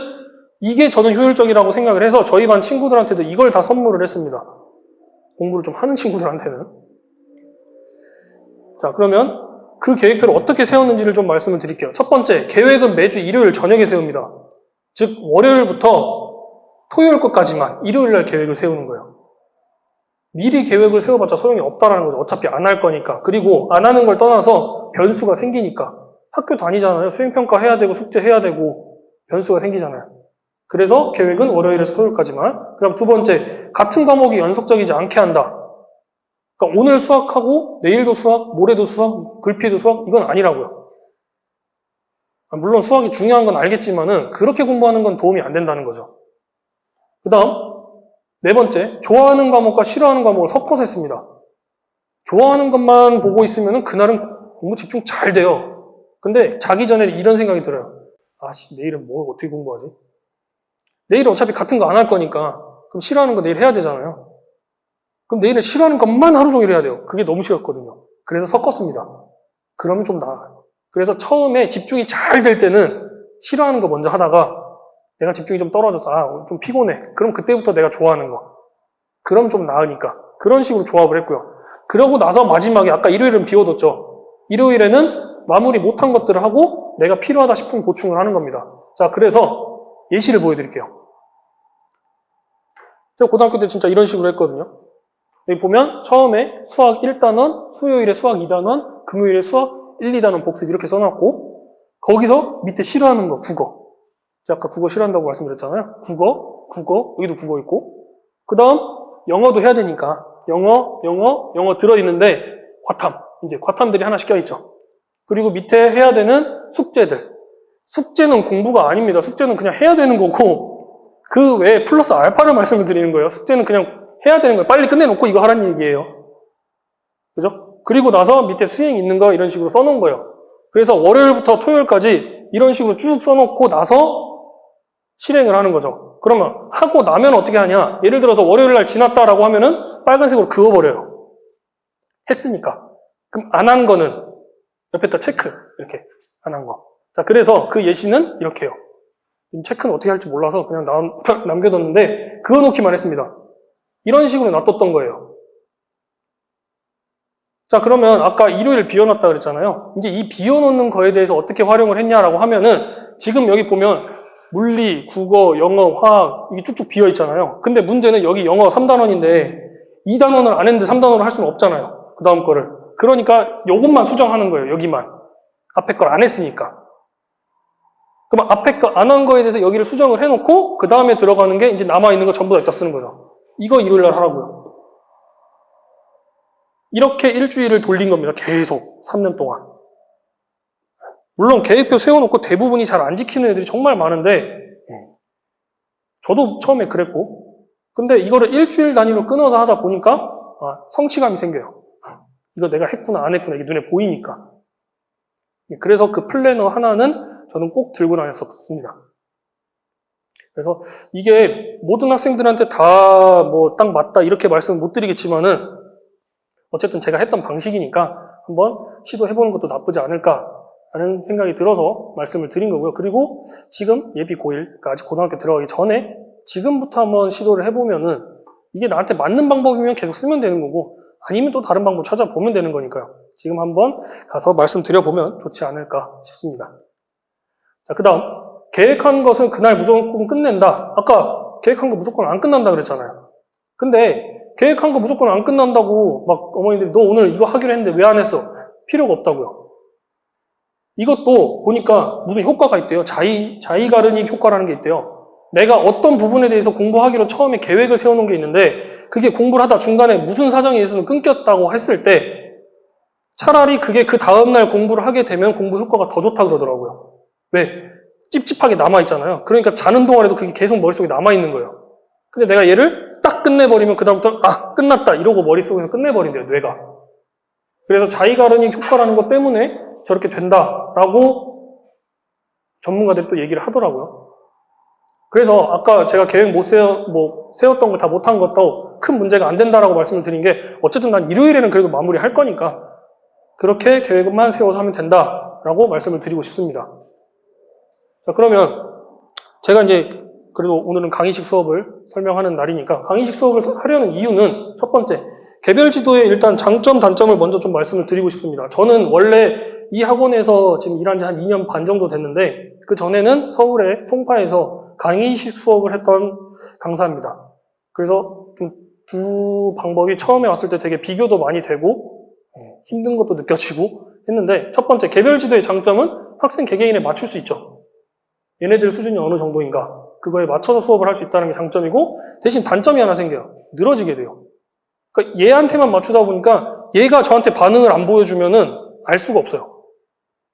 이게 저는 효율적이라고 생각을 해서 저희 반 친구들한테도 이걸 다 선물을 했습니다. 공부를 좀 하는 친구들한테는. 자, 그러면 그 계획표를 어떻게 세웠는지를 좀 말씀을 드릴게요. 첫 번째, 계획은 매주 일요일 저녁에 세웁니다. 즉, 월요일부터 토요일 것까지만 일요일 날 계획을 세우는 거예요. 미리 계획을 세워봤자 소용이 없다라는 거죠. 어차피 안 할 거니까. 그리고 안 하는 걸 떠나서 변수가 생기니까. 학교 다니잖아요. 수행평가 해야 되고 숙제 해야 되고 변수가 생기잖아요. 그래서 계획은 월요일에서 토요일까지만. 그럼 두 번째, 같은 과목이 연속적이지 않게 한다. 그러니까 오늘 수학하고 내일도 수학, 모레도 수학, 글피도 수학 이건 아니라고요. 물론 수학이 중요한 건 알겠지만은 그렇게 공부하는 건 도움이 안 된다는 거죠. 그 다음 네 번째, 좋아하는 과목과 싫어하는 과목을 섞어서 했습니다. 좋아하는 것만 보고 있으면 그날은 공부 집중 잘 돼요. 근데 자기 전에 이런 생각이 들어요. 아씨, 내일은 뭐 어떻게 공부하지? 내일은 어차피 같은 거 안 할 거니까 그럼 싫어하는 거 내일 해야 되잖아요. 그럼 내일은 싫어하는 것만 하루 종일 해야 돼요. 그게 너무 싫었거든요. 그래서 섞었습니다. 그러면 좀 나아요. 그래서 처음에 집중이 잘 될 때는 싫어하는 거 먼저 하다가 내가 집중이 좀 떨어져서 좀 피곤해. 그럼 그때부터 내가 좋아하는 거. 그럼 좀 나으니까. 그런 식으로 조합을 했고요. 그러고 나서 마지막에 아까 일요일은 비워뒀죠. 일요일에는 마무리 못한 것들을 하고 내가 필요하다 싶으면 보충을 하는 겁니다. 자, 그래서 예시를 보여드릴게요. 제가 고등학교 때 진짜 이런 식으로 했거든요. 여기 보면 처음에 수학 1단원, 수요일에 수학 2단원, 금요일에 수학 1, 2단원 복습 이렇게 써놨고 거기서 밑에 싫어하는 거 국어. 제가 아까 국어 싫어한다고 말씀드렸잖아요. 국어, 여기도 국어 있고 그 다음 영어도 해야 되니까 영어 들어있는데 이제 과탐들이 하나씩 껴있죠. 그리고 밑에 해야 되는 숙제들. 숙제는 공부가 아닙니다. 숙제는 그냥 해야 되는 거고 그 외에 플러스 알파를 말씀을 드리는 거예요. 숙제는 그냥 해야 되는 거예요. 빨리 끝내놓고 이거 하라는 얘기예요. 그죠? 그리고 나서 밑에 수행 있는 거 이런 식으로 써놓은 거예요. 그래서 월요일부터 토요일까지 이런 식으로 쭉 써놓고 나서 실행을 하는 거죠. 그러면 하고 나면 어떻게 하냐? 예를 들어서 월요일날 지났다라고 하면은 빨간색으로 그어버려요. 했으니까. 그럼 안 한 거는 옆에다 체크. 이렇게 안 한 거. 자, 그래서 그 예시는 이렇게 해요. 체크는 어떻게 할지 몰라서 그냥 남겨뒀는데 그어놓기만 했습니다. 이런 식으로 놔뒀던 거예요. 자, 그러면 아까 일요일 비워놨다 그랬잖아요. 이제 이 비워놓는 거에 대해서 어떻게 활용을 했냐라고 하면은 지금 여기 보면 물리, 국어, 영어, 화학 이게 쭉쭉 비어있잖아요. 근데 문제는 여기 영어 3단원인데 2단원을 안 했는데 3단원을 할 수는 없잖아요. 그 다음 거를. 그러니까 요것만 수정하는 거예요. 여기만. 앞에 걸 안 했으니까. 그럼 앞에 거 안 한 거에 대해서 여기를 수정을 해놓고 그 다음에 들어가는 게 이제 남아있는 거 전부 다 여기다 쓰는 거죠. 이거 일요일날 하라고요. 이렇게 일주일을 돌린 겁니다. 계속 3년 동안. 물론 계획표 세워놓고 대부분이 잘 안 지키는 애들이 정말 많은데 저도 처음에 그랬고 근데 이거를 일주일 단위로 끊어서 하다 보니까 성취감이 생겨요. 이거 내가 했구나 안 했구나 이게 눈에 보이니까. 그래서 그 플래너 하나는 저는 꼭 들고 다녔었습니다. 그래서 이게 모든 학생들한테 다 뭐 딱 맞다 이렇게 말씀을 못 드리겠지만은 어쨌든 제가 했던 방식이니까 한번 시도해보는 것도 나쁘지 않을까라는 생각이 들어서 말씀을 드린 거고요. 그리고 지금 예비 고1, 그러니까 아직 고등학교 들어가기 전에 지금부터 한번 시도를 해보면은 이게 나한테 맞는 방법이면 계속 쓰면 되는 거고 아니면 또 다른 방법 찾아보면 되는 거니까요. 지금 한번 가서 말씀드려보면 좋지 않을까 싶습니다. 자, 그 다음 계획한 것은 그날 무조건 끝낸다. 아까 계획한 거 무조건 안 끝난다 그랬잖아요. 근데 계획한 거 무조건 안 끝난다고 막 어머니들이 너 오늘 이거 하기로 했는데 왜 안 했어? 필요가 없다고요. 이것도 보니까 무슨 효과가 있대요. 자이가르닉 효과라는 게 있대요. 내가 어떤 부분에 대해서 공부하기로 처음에 계획을 세워놓은 게 있는데 그게 공부를 하다 중간에 무슨 사정에 의해서 끊겼다고 했을 때 차라리 그게 그 다음날 공부를 하게 되면 공부 효과가 더 좋다 그러더라고요. 왜? 찝찝하게 남아있잖아요. 그러니까 자는 동안에도 그게 계속 머릿속에 남아있는 거예요. 근데 내가 얘를 딱 끝내버리면 그다음부터 끝났다 이러고 머릿속에서 끝내버린대요. 뇌가. 그래서 자이가르닉 효과라는 것 때문에 저렇게 된다라고 전문가들이 또 얘기를 하더라고요. 그래서 아까 제가 계획 세웠던 거 다 못한 것도 큰 문제가 안 된다라고 말씀을 드린 게 어쨌든 난 일요일에는 그래도 마무리할 거니까 그렇게 계획만 세워서 하면 된다라고 말씀을 드리고 싶습니다. 자, 그러면 제가 이제 그래도 오늘은 강의식 수업을 설명하는 날이니까 강의식 수업을 하려는 이유는 첫 번째, 개별 지도의 일단 장점, 단점을 먼저 좀 말씀을 드리고 싶습니다. 저는 원래 이 학원에서 지금 일한 지 한 2년 반 정도 됐는데 그 전에는 서울의 송파에서 강의식 수업을 했던 강사입니다. 그래서 좀 두 방법이 처음에 왔을 때 되게 비교도 많이 되고 힘든 것도 느껴지고 했는데 첫 번째, 개별 지도의 장점은 학생 개개인에 맞출 수 있죠. 얘네들 수준이 어느 정도인가 그거에 맞춰서 수업을 할 수 있다는 게 장점이고 대신 단점이 하나 생겨요. 늘어지게 돼요. 그러니까 얘한테만 맞추다 보니까 얘가 저한테 반응을 안 보여주면은 알 수가 없어요.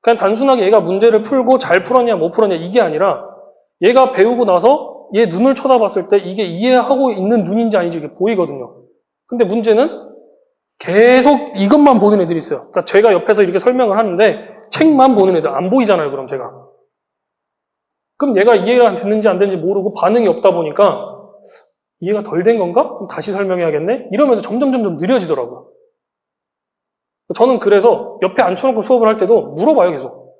그냥 단순하게 얘가 문제를 풀고 잘 풀었냐 못 풀었냐 이게 아니라 얘가 배우고 나서 얘 눈을 쳐다봤을 때 이게 이해하고 있는 눈인지 아닌지 이게 보이거든요. 근데 문제는 계속 이것만 보는 애들이 있어요. 그러니까 제가 옆에서 이렇게 설명을 하는데 책만 보는 애들 안 보이잖아요. 그럼 제가. 그럼 얘가 이해가 됐는지 안 됐는지 모르고 반응이 없다 보니까 이해가 덜 된 건가? 그럼 다시 설명해야겠네? 이러면서 점점 느려지더라고요. 저는 그래서 옆에 앉혀놓고 수업을 할 때도 물어봐요, 계속.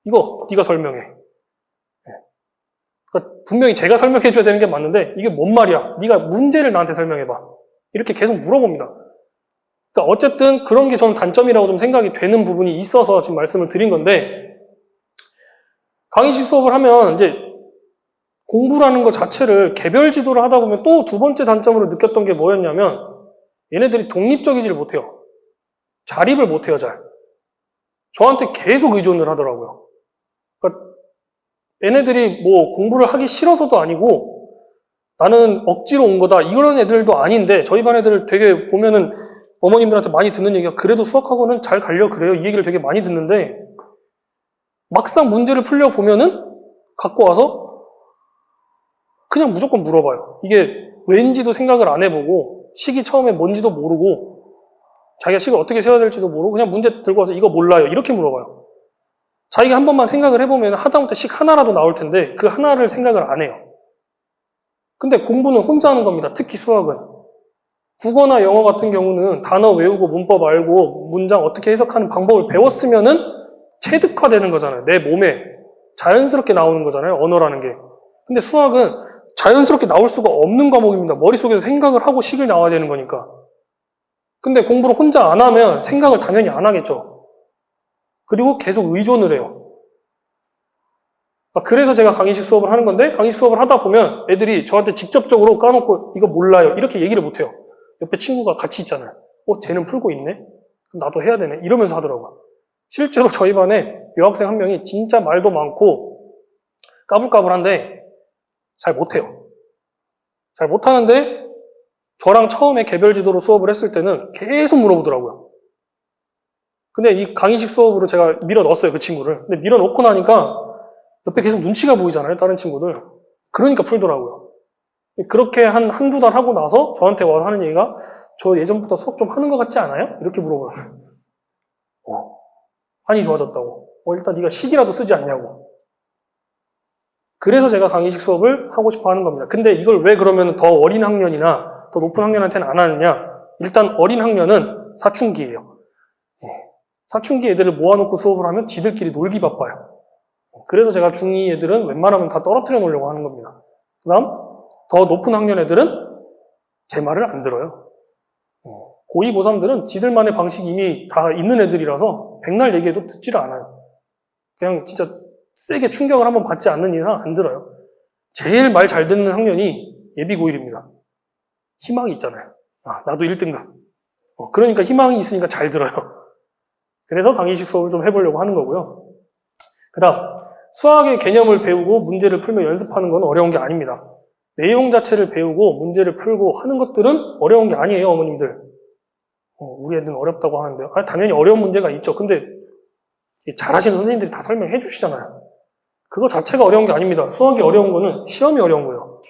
이거 네가 설명해. 그러니까 분명히 제가 설명해줘야 되는 게 맞는데 이게 뭔 말이야? 네가 문제를 나한테 설명해봐. 이렇게 계속 물어봅니다. 그러니까 어쨌든 그런 게 저는 단점이라고 좀 생각이 되는 부분이 있어서 지금 말씀을 드린 건데, 강의식 수업을 하면 이제 공부라는 것 자체를 개별 지도를 하다 보면 또 두 번째 단점으로 느꼈던 게 뭐였냐면, 얘네들이 독립적이지를 못해요. 자립을 못해요, 잘. 저한테 계속 의존을 하더라고요. 그러니까 얘네들이 뭐 공부를 하기 싫어서도 아니고 나는 억지로 온 거다 이런 애들도 아닌데, 저희 반 애들 되게 보면은 어머님들한테 많이 듣는 얘기가 그래도 수학학원은 잘 가려 그래요, 이 얘기를 되게 많이 듣는데, 막상 문제를 풀려보면은 갖고 와서 그냥 무조건 물어봐요. 이게 왠지도 생각을 안 해보고 식이 처음에 뭔지도 모르고 자기가 식을 어떻게 세워야 될지도 모르고 그냥 문제 들고 와서 이거 몰라요 이렇게 물어봐요. 자기가 한 번만 생각을 해보면 하다못해 식 하나라도 나올 텐데 그 하나를 생각을 안 해요. 근데 공부는 혼자 하는 겁니다. 특히 수학은. 국어나 영어 같은 경우는 단어 외우고 문법 알고 문장 어떻게 해석하는 방법을 배웠으면은 체득화되는 거잖아요. 내 몸에 자연스럽게 나오는 거잖아요. 언어라는 게. 근데 수학은 자연스럽게 나올 수가 없는 과목입니다. 머릿속에서 생각을 하고 식을 나와야 되는 거니까. 근데 공부를 혼자 안 하면 생각을 당연히 안 하겠죠. 그리고 계속 의존을 해요. 그래서 제가 강의식 수업을 하는 건데, 강의식 수업을 하다 보면 애들이 저한테 직접적으로 까놓고 이거 몰라요 이렇게 얘기를 못해요. 옆에 친구가 같이 있잖아요. 쟤는 풀고 있네? 그럼 나도 해야 되네? 이러면서 하더라고요. 실제로 저희 반에 여학생 한 명이 진짜 말도 많고 까불까불한데 잘 못해요. 잘 못하는데 저랑 처음에 개별 지도로 수업을 했을 때는 계속 물어보더라고요. 근데 이 강의식 수업으로 제가 밀어 넣었어요, 그 친구를. 근데 밀어 넣고 나니까 옆에 계속 눈치가 보이잖아요, 다른 친구들. 그러니까 풀더라고요. 그렇게 한두 달 하고 나서 저한테 와서 하는 얘기가, 저 예전보다 수업 좀 하는 것 같지 않아요? 이렇게 물어봐요. 많이 좋아졌다고. 일단 네가 식이라도 쓰지 않냐고. 그래서 제가 강의식 수업을 하고 싶어 하는 겁니다. 근데 이걸 왜 그러면 더 어린 학년이나 더 높은 학년한테는 안 하느냐? 일단 어린 학년은 사춘기예요. 사춘기 애들을 모아놓고 수업을 하면 지들끼리 놀기 바빠요. 그래서 제가 중2 애들은 웬만하면 다 떨어뜨려 놓으려고 하는 겁니다. 그 다음 더 높은 학년 애들은 제 말을 안 들어요. 고2, 고3들은 지들만의 방식이 이미 다 있는 애들이라서 백날 얘기해도 듣지를 않아요. 그냥 진짜 세게 충격을 한번 받지 않는 이상 안 들어요. 제일 말 잘 듣는 학년이 예비 고1입니다. 희망이 있잖아요. 나도 1등급. 그러니까 희망이 있으니까 잘 들어요. 그래서 강의식 수업을 좀 해보려고 하는 거고요. 그 다음 수학의 개념을 배우고 문제를 풀며 연습하는 건 어려운 게 아닙니다. 내용 자체를 배우고 문제를 풀고 하는 것들은 어려운 게 아니에요, 어머님들. 우리 애들은 어렵다고 하는데요. 당연히 어려운 문제가 있죠. 근데 잘하시는 선생님들이 다 설명해 주시잖아요. 그거 자체가 어려운 게 아닙니다. 수학이 어려운 거는 시험이 어려운 거예요.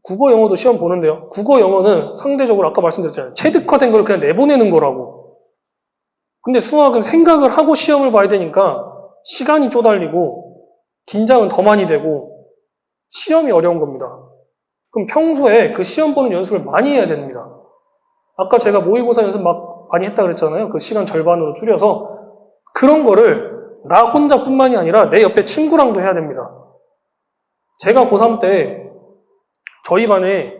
국어, 영어도 시험 보는데요. 국어, 영어는 상대적으로 아까 말씀드렸잖아요. 체득화된 걸 그냥 내보내는 거라고. 근데 수학은 생각을 하고 시험을 봐야 되니까 시간이 쪼달리고 긴장은 더 많이 되고 시험이 어려운 겁니다. 그럼 평소에 그 시험 보는 연습을 많이 해야 됩니다. 아까 제가 모의고사 연습 막 많이 했다 그랬잖아요. 그 시간 절반으로 줄여서 그런 거를 나 혼자뿐만이 아니라 내 옆에 친구랑도 해야 됩니다. 제가 고3 때 저희 반에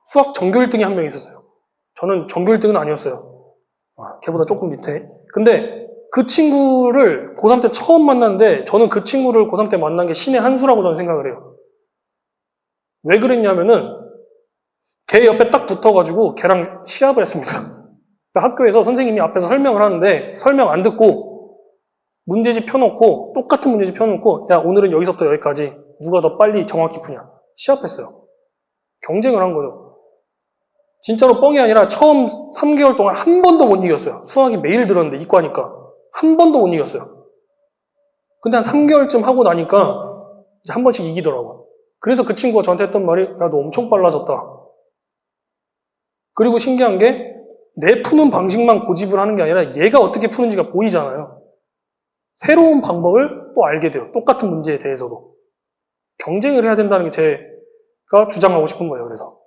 수학 전교 1등이 한 명 있었어요. 저는 전교 1등은 아니었어요. 걔보다 조금 밑에. 근데 그 친구를 고3 때 처음 만났는데 저는 그 친구를 고3 때 만난 게 신의 한 수라고 저는 생각을 해요. 왜 그랬냐면은 걔 옆에 딱 붙어가지고 걔랑 시합을 했습니다. 학교에서 선생님이 앞에서 설명을 하는데 설명 안 듣고 문제집 펴놓고 똑같은 문제집 펴놓고 야 오늘은 여기서부터 여기까지 누가 더 빨리 정확히 푸냐 시합했어요. 경쟁을 한 거죠. 진짜로 뻥이 아니라 처음 3개월 동안 한 번도 못 이겼어요. 수학이 매일 들었는데 이과니까 한 번도 못 이겼어요. 근데 한 3개월쯤 하고 나니까 이제 한 번씩 이기더라고요. 그래서 그 친구가 저한테 했던 말이 야 너 엄청 빨라졌다. 그리고 신기한 게 내 푸는 방식만 고집을 하는 게 아니라 얘가 어떻게 푸는지가 보이잖아요. 새로운 방법을 또 알게 돼요. 똑같은 문제에 대해서도. 경쟁을 해야 된다는 게 제가 주장하고 싶은 거예요. 그래서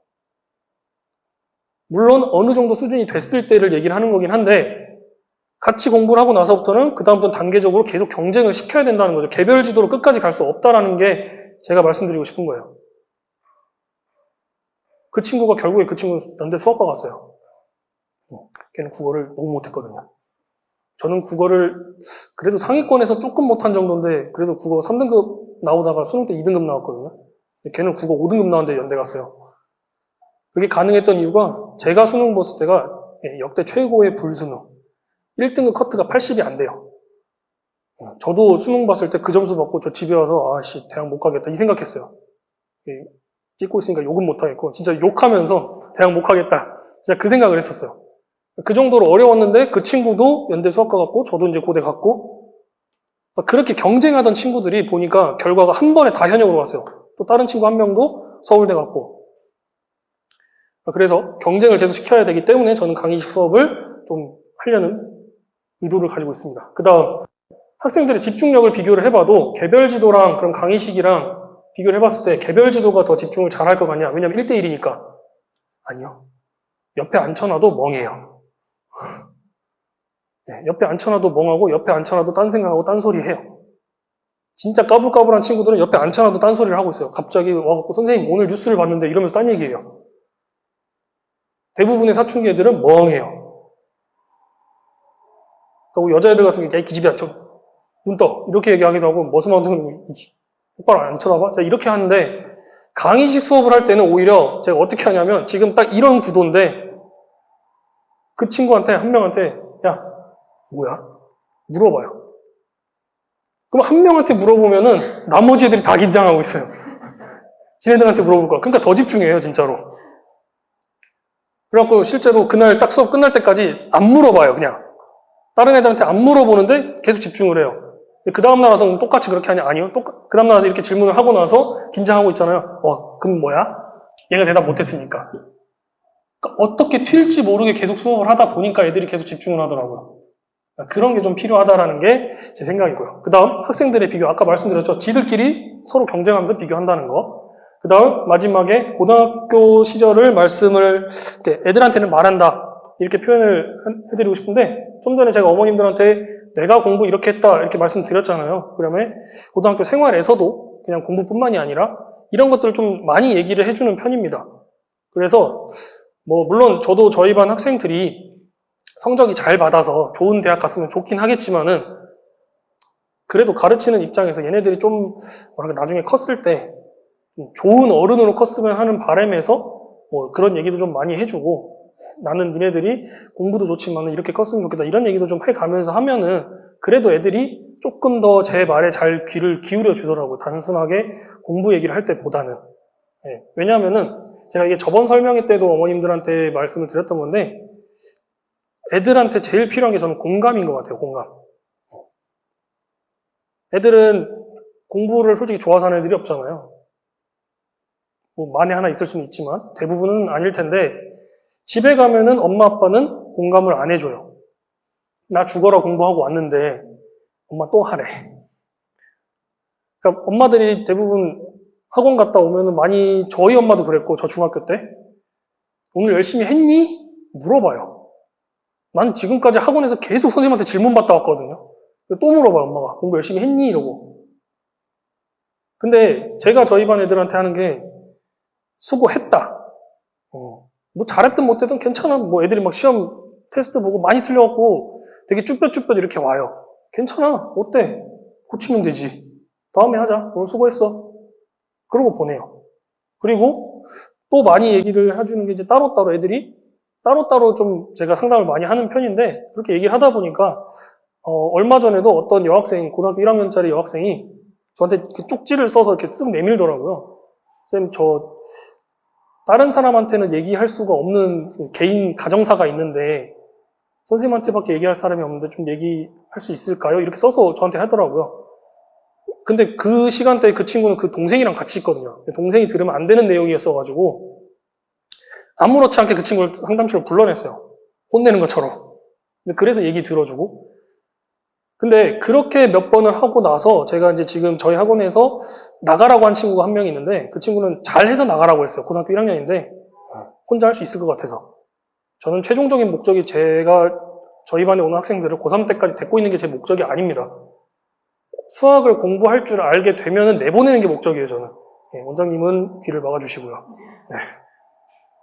물론 어느 정도 수준이 됐을 때를 얘기를 하는 거긴 한데 같이 공부를 하고 나서부터는 그 다음부터는 단계적으로 계속 경쟁을 시켜야 된다는 거죠. 개별 지도로 끝까지 갈 수 없다라는 게 제가 말씀드리고 싶은 거예요. 그 친구가 결국에 그 친구는 연대 수학과 갔어요. 걔는 국어를 너무 못했거든요. 저는 국어를 그래도 상위권에서 조금 못한 정도인데 그래도 국어 3등급 나오다가 수능 때 2등급 나왔거든요. 걔는 국어 5등급 나왔는데 연대 갔어요. 그게 가능했던 이유가 제가 수능 봤을 때가 역대 최고의 불수능 1등급 커트가 80이 안 돼요. 저도 수능 봤을 때 그 점수 받고 저 집에 와서 아씨 대학 못 가겠다 이 생각했어요. 찍고 있으니까 욕은 못 하겠고 진짜 욕하면서 대학 못 가겠다 진짜 그 생각을 했었어요. 그 정도로 어려웠는데 그 친구도 연대 수학과 갔고 저도 이제 고대 갔고 그렇게 경쟁하던 친구들이 보니까 결과가 한 번에 다 현역으로 왔어요. 또 다른 친구 한 명도 서울대 갔고 그래서 경쟁을 계속 시켜야 되기 때문에 저는 강의식 수업을 좀 하려는 의도를 가지고 있습니다. 그 다음 학생들의 집중력을 비교를 해봐도 개별 지도랑 그런 강의식이랑 비교를 해봤을 때 개별 지도가 더 집중을 잘 할 것 같냐? 왜냐면 1대1이니까. 아니요. 옆에 앉혀놔도 멍해요. 네, 옆에 앉혀놔도 멍하고 옆에 앉혀놔도 딴 생각하고 딴소리 해요. 진짜 까불까불한 친구들은 옆에 앉혀놔도 딴소리를 하고 있어요. 갑자기 와갖고 선생님 오늘 뉴스를 봤는데 이러면서 딴 얘기해요. 대부분의 사춘기 애들은 멍해요. 그리고 여자애들 같은 경우에 야, 이 기집애야, 눈 떠. 이렇게 얘기하기도 하고 머슴한테는 똑바로 안 쳐다봐? 이렇게 하는데 강의식 수업을 할 때는 오히려 제가 어떻게 하냐면 지금 딱 이런 구도인데 그 친구한테 한 명한테 야 뭐야? 물어봐요. 그럼 한 명한테 물어보면은 나머지 애들이 다 긴장하고 있어요. 지네들한테 물어볼 거야. 그러니까 더 집중해요 진짜로. 그래갖고 실제로 그날 딱 수업 끝날 때까지 안 물어봐요 그냥. 다른 애들한테 안 물어보는데 계속 집중을 해요. 그 다음날 와서 똑같이 그렇게 하냐? 아니요. 그 다음날 와서 이렇게 질문을 하고 나서 긴장하고 있잖아요. 그럼 뭐야? 얘가 대답 못했으니까. 그러니까 어떻게 튈지 모르게 계속 수업을 하다 보니까 애들이 계속 집중을 하더라고요. 그런 게 좀 필요하다라는 게 제 생각이고요. 그 다음 학생들의 비교. 아까 말씀드렸죠. 지들끼리 서로 경쟁하면서 비교한다는 거. 그 다음 마지막에 고등학교 시절을 말씀을 애들한테는 말한다. 이렇게 표현을 해드리고 싶은데 좀 전에 제가 어머님들한테 내가 공부 이렇게 했다 이렇게 말씀드렸잖아요. 그다음에 고등학교 생활에서도 그냥 공부뿐만이 아니라 이런 것들을 좀 많이 얘기를 해주는 편입니다. 그래서 물론 저도 저희 반 학생들이 성적이 잘 받아서 좋은 대학 갔으면 좋긴 하겠지만은 그래도 가르치는 입장에서 얘네들이 좀 나중에 컸을 때 좋은 어른으로 컸으면 하는 바람에서 그런 얘기도 좀 많이 해주고 나는 니네들이 공부도 좋지만 이렇게 컸으면 좋겠다 이런 얘기도 좀 해가면서 하면은 그래도 애들이 조금 더 제 말에 잘 귀를 기울여 주더라고요. 단순하게 공부 얘기를 할 때보다는. 네. 왜냐하면은 제가 이게 저번 설명회 때도 어머님들한테 말씀을 드렸던 건데 애들한테 제일 필요한 게 저는 공감인 것 같아요. 공감. 애들은 공부를 솔직히 좋아서 하는 애들이 없잖아요. 만에 하나 있을 수는 있지만 대부분은 아닐 텐데 집에 가면은 엄마 아빠는 공감을 안 해줘요. 나 죽어라 공부하고 왔는데 엄마 또 하래. 그러니까 엄마들이 대부분 학원 갔다 오면은 많이 저희 엄마도 그랬고 저 중학교 때 오늘 열심히 했니? 물어봐요. 난 지금까지 학원에서 계속 선생님한테 질문 받다 왔거든요. 또 물어봐요 엄마가 공부 열심히 했니? 이러고. 근데 제가 저희 반 애들한테 하는 게 수고했다. 잘했든 못했든 괜찮아. 애들이 막 시험 테스트 보고 많이 틀려갖고 되게 쭈뼛쭈뼛 이렇게 와요. 괜찮아. 어때? 고치면 되지. 다음에 하자. 오늘 수고했어. 그러고 보내요. 그리고 또 많이 얘기를 해주는 게 이제 따로따로 애들이 따로따로 좀 제가 상담을 많이 하는 편인데 그렇게 얘기를 하다 보니까 얼마 전에도 어떤 여학생, 고등학교 1학년짜리 여학생이 저한테 이렇게 쪽지를 써서 이렇게 쓱 내밀더라고요. 쌤, 다른 사람한테는 얘기할 수가 없는 개인 가정사가 있는데 선생님한테밖에 얘기할 사람이 없는데 좀 얘기할 수 있을까요? 이렇게 써서 저한테 하더라고요. 근데 그 시간대에 그 친구는 그 동생이랑 같이 있거든요. 동생이 들으면 안 되는 내용이었어가지고 아무렇지 않게 그 친구를 상담실로 불러냈어요. 혼내는 것처럼. 그래서 얘기 들어주고. 근데 그렇게 몇 번을 하고 나서 제가 이제 지금 저희 학원에서 나가라고 한 친구가 한 명 있는데 그 친구는 잘해서 나가라고 했어요. 고등학교 1학년인데 혼자 할 수 있을 것 같아서. 저는 최종적인 목적이 제가 저희 반에 오는 학생들을 고3 때까지 데리고 있는 게 제 목적이 아닙니다. 수학을 공부할 줄 알게 되면은 내보내는 게 목적이에요, 저는. 네, 원장님은 귀를 막아주시고요. 네.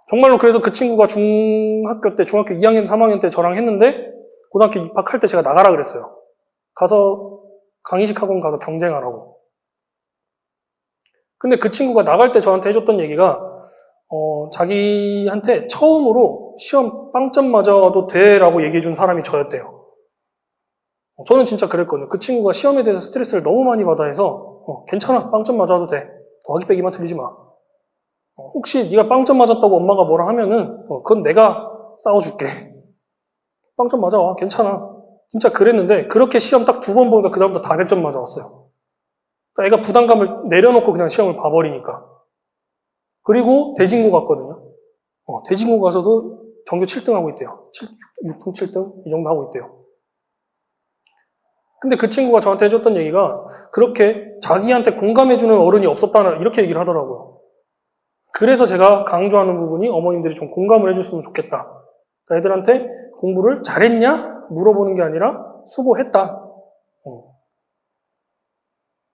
정말로 그래서 그 친구가 중학교 2학년, 3학년 때 저랑 했는데 고등학교 입학할 때 제가 나가라 그랬어요. 가서 강의식 학원 가서 경쟁하라고. 근데 그 친구가 나갈 때 저한테 해줬던 얘기가 자기한테 처음으로 시험 빵점 맞아도 돼라고 얘기해준 사람이 저였대요. 저는 진짜 그랬거든요. 그 친구가 시험에 대해서 스트레스를 너무 많이 받아 해서 괜찮아, 빵점 맞아도 돼. 더하기 빼기만 틀리지 마. 혹시 네가 빵점 맞았다고 엄마가 뭐라 하면은 그건 내가 싸워줄게. 빵점 맞아와, 괜찮아. 진짜 그랬는데 그렇게 시험 딱 2번 보니까 그 다음부터 다 100점 맞아왔어요. 그러니까 애가 부담감을 내려놓고 그냥 시험을 봐버리니까. 그리고 대진고 갔거든요. 대진고 가서도 전교 7등 하고 있대요. 6등, 7등 이 정도 하고 있대요. 근데 그 친구가 저한테 해줬던 얘기가 그렇게 자기한테 공감해주는 어른이 없었다는 이렇게 얘기를 하더라고요. 그래서 제가 강조하는 부분이 어머님들이 좀 공감을 해줬으면 좋겠다. 그러니까 애들한테 공부를 잘했냐? 물어보는 게 아니라 수고했다.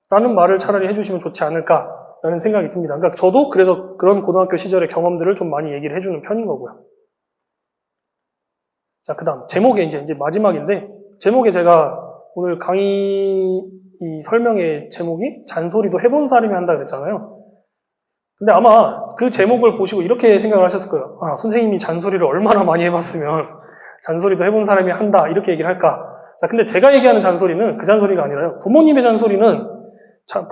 라는 말을 차라리 해주시면 좋지 않을까라는 생각이 듭니다. 그러니까 저도 그래서 그런 고등학교 시절의 경험들을 좀 많이 얘기를 해주는 편인 거고요. 자, 그 다음 제목에 이제 마지막인데 제목에 제가 오늘 강의 이 설명의 제목이 잔소리도 해본 사람이 한다 그랬잖아요. 근데 아마 그 제목을 보시고 이렇게 생각을 하셨을 거예요. 아, 선생님이 잔소리를 얼마나 많이 해봤으면 잔소리도 해본 사람이 한다 이렇게 얘기를 할까. 자, 근데 제가 얘기하는 잔소리는 그 잔소리가 아니라요. 부모님의 잔소리는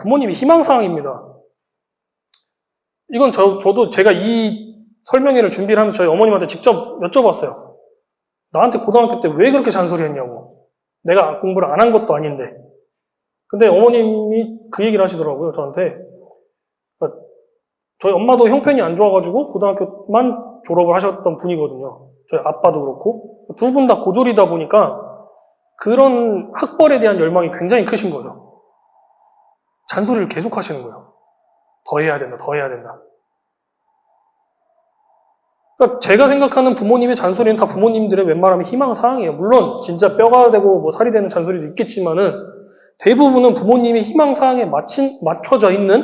부모님이 희망사항입니다. 이건 저도 제가 이 설명회를 준비를 하면서 저희 어머님한테 직접 여쭤봤어요. 나한테 고등학교 때 왜 그렇게 잔소리 했냐고. 내가 공부를 안 한 것도 아닌데. 근데 어머님이 그 얘기를 하시더라고요, 저한테. 그러니까 저희 엄마도 형편이 안 좋아가지고 고등학교만 졸업을 하셨던 분이거든요. 저희 아빠도 그렇고. 두 분 다 고졸이다 보니까 그런 학벌에 대한 열망이 굉장히 크신 거죠. 잔소리를 계속 하시는 거예요. 더 해야 된다, 더 해야 된다. 그러니까 제가 생각하는 부모님의 잔소리는 다 부모님들의 웬만하면 희망사항이에요. 물론 진짜 뼈가 되고 뭐 살이 되는 잔소리도 있겠지만은 대부분은 부모님의 희망사항에 맞춰져 있는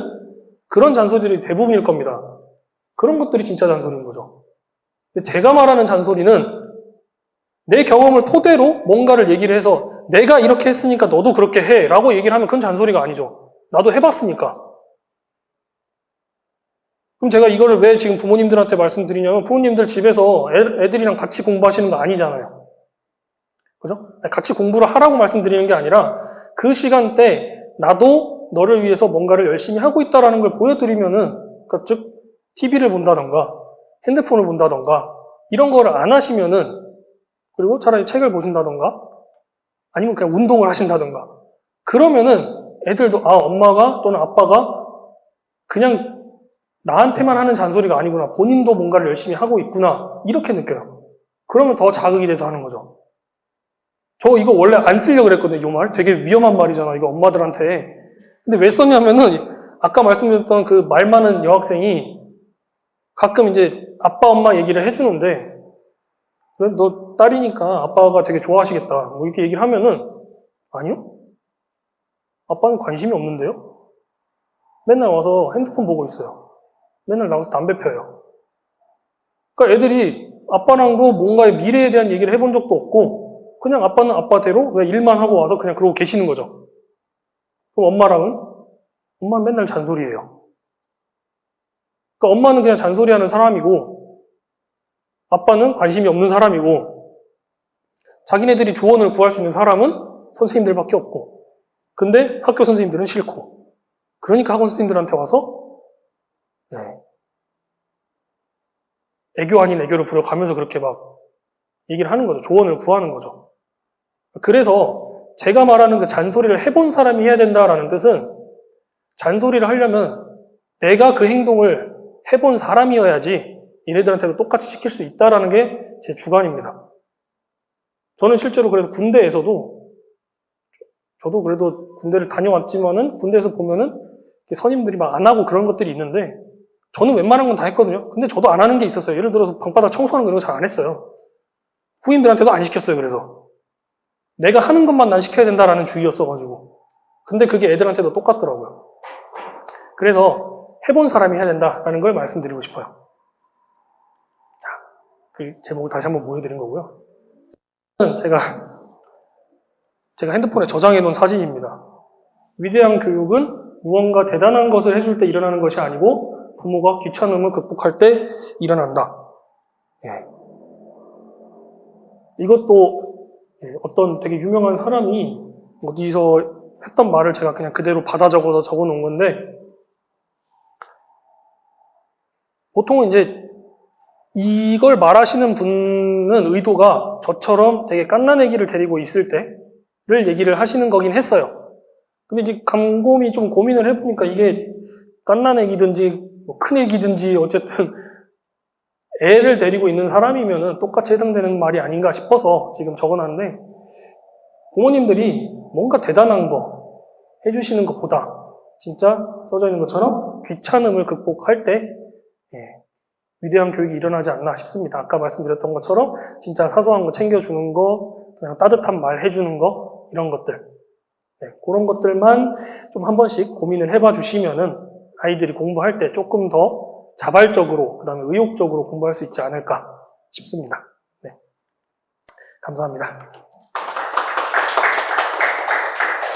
그런 잔소리들이 대부분일 겁니다. 그런 것들이 진짜 잔소리인 거죠. 근데 제가 말하는 잔소리는 내 경험을 토대로 뭔가를 얘기를 해서 내가 이렇게 했으니까 너도 그렇게 해 라고 얘기를 하면 그건 잔소리가 아니죠. 나도 해봤으니까. 그럼 제가 이거를 왜 지금 부모님들한테 말씀드리냐면 부모님들 집에서 애들이랑 같이 공부하시는 거 아니잖아요. 그죠? 같이 공부를 하라고 말씀드리는 게 아니라 그 시간대 나도 너를 위해서 뭔가를 열심히 하고 있다는 걸 보여드리면은 그러니까 즉 TV를 본다던가 핸드폰을 본다던가 이런 거를 안 하시면은 그리고 차라리 책을 보신다던가 아니면 그냥 운동을 하신다던가 그러면은 애들도 엄마가 또는 아빠가 그냥 나한테만 하는 잔소리가 아니구나. 본인도 뭔가를 열심히 하고 있구나. 이렇게 느껴요. 그러면 더 자극이 돼서 하는 거죠. 저 이거 원래 안 쓰려고 그랬거든요. 이 말. 되게 위험한 말이잖아. 이거 엄마들한테. 근데 왜 썼냐면은 아까 말씀드렸던 그 말 많은 여학생이 가끔 이제 아빠 엄마 얘기를 해주는데 너 딸이니까 아빠가 되게 좋아하시겠다. 뭐 이렇게 얘기를 하면은 아니요. 아빠는 관심이 없는데요? 맨날 와서 핸드폰 보고 있어요. 맨날 나가서 담배 펴요. 그러니까 애들이 아빠랑도 뭔가의 미래에 대한 얘기를 해본 적도 없고 그냥 아빠는 아빠대로 왜 일만 하고 와서 그냥 그러고 계시는 거죠. 그럼 엄마는 맨날 잔소리예요. 그러니까 엄마는 그냥 잔소리하는 사람이고 아빠는 관심이 없는 사람이고 자기네들이 조언을 구할 수 있는 사람은 선생님들밖에 없고 근데 학교 선생님들은 싫고 그러니까 학원 선생님들한테 와서 애교 아닌 애교를 부려가면서 그렇게 막 얘기를 하는 거죠. 조언을 구하는 거죠. 그래서 제가 말하는 그 잔소리를 해본 사람이 해야 된다라는 뜻은 잔소리를 하려면 내가 그 행동을 해본 사람이어야지 얘네들한테도 똑같이 시킬 수 있다라는 게 제 주관입니다. 저는 실제로 그래서 군대에서도 저도 그래도 군대를 다녀왔지만은 군대에서 보면은 선임들이 막 안 하고 그런 것들이 있는데 저는 웬만한 건 다 했거든요. 근데 저도 안 하는 게 있었어요. 예를 들어서 방바닥 청소하는 거 잘 안 했어요. 후임들한테도 안 시켰어요. 그래서 내가 하는 것만 난 시켜야 된다라는 주의였어가지고 근데 그게 애들한테도 똑같더라고요. 그래서 해본 사람이 해야 된다라는 걸 말씀드리고 싶어요. 그 제목을 다시 한번 보여드린 거고요. 제가 핸드폰에 저장해 놓은 사진입니다. 위대한 교육은 무언가 대단한 것을 해줄 때 일어나는 것이 아니고 부모가 귀찮음을 극복할 때 일어난다. 예. 이것도 어떤 되게 유명한 사람이 어디서 했던 말을 제가 그냥 그대로 받아 적어서 적어 놓은 건데, 보통은 이제 이걸 말하시는 분은 의도가 저처럼 되게 갓난 아기를 데리고 있을 때를 얘기를 하시는 거긴 했어요. 근데 이제 곰곰이 좀 고민을 해보니까 이게 갓난 아기든지 큰 아기든지 어쨌든 애를 데리고 있는 사람이면은 똑같이 해당되는 말이 아닌가 싶어서 지금 적어놨는데, 부모님들이 뭔가 대단한 거 해주시는 것보다 진짜 써져 있는 것처럼 귀찮음을 극복할 때 위대한 교육이 일어나지 않나 싶습니다. 아까 말씀드렸던 것처럼 진짜 사소한 거 챙겨주는 거, 그냥 따뜻한 말 해주는 거, 이런 것들, 그런 것들만 좀 한 번씩 고민을 해봐 주시면은 아이들이 공부할 때 조금 더 자발적으로, 그 다음에 의욕적으로 공부할 수 있지 않을까 싶습니다. 네. 감사합니다.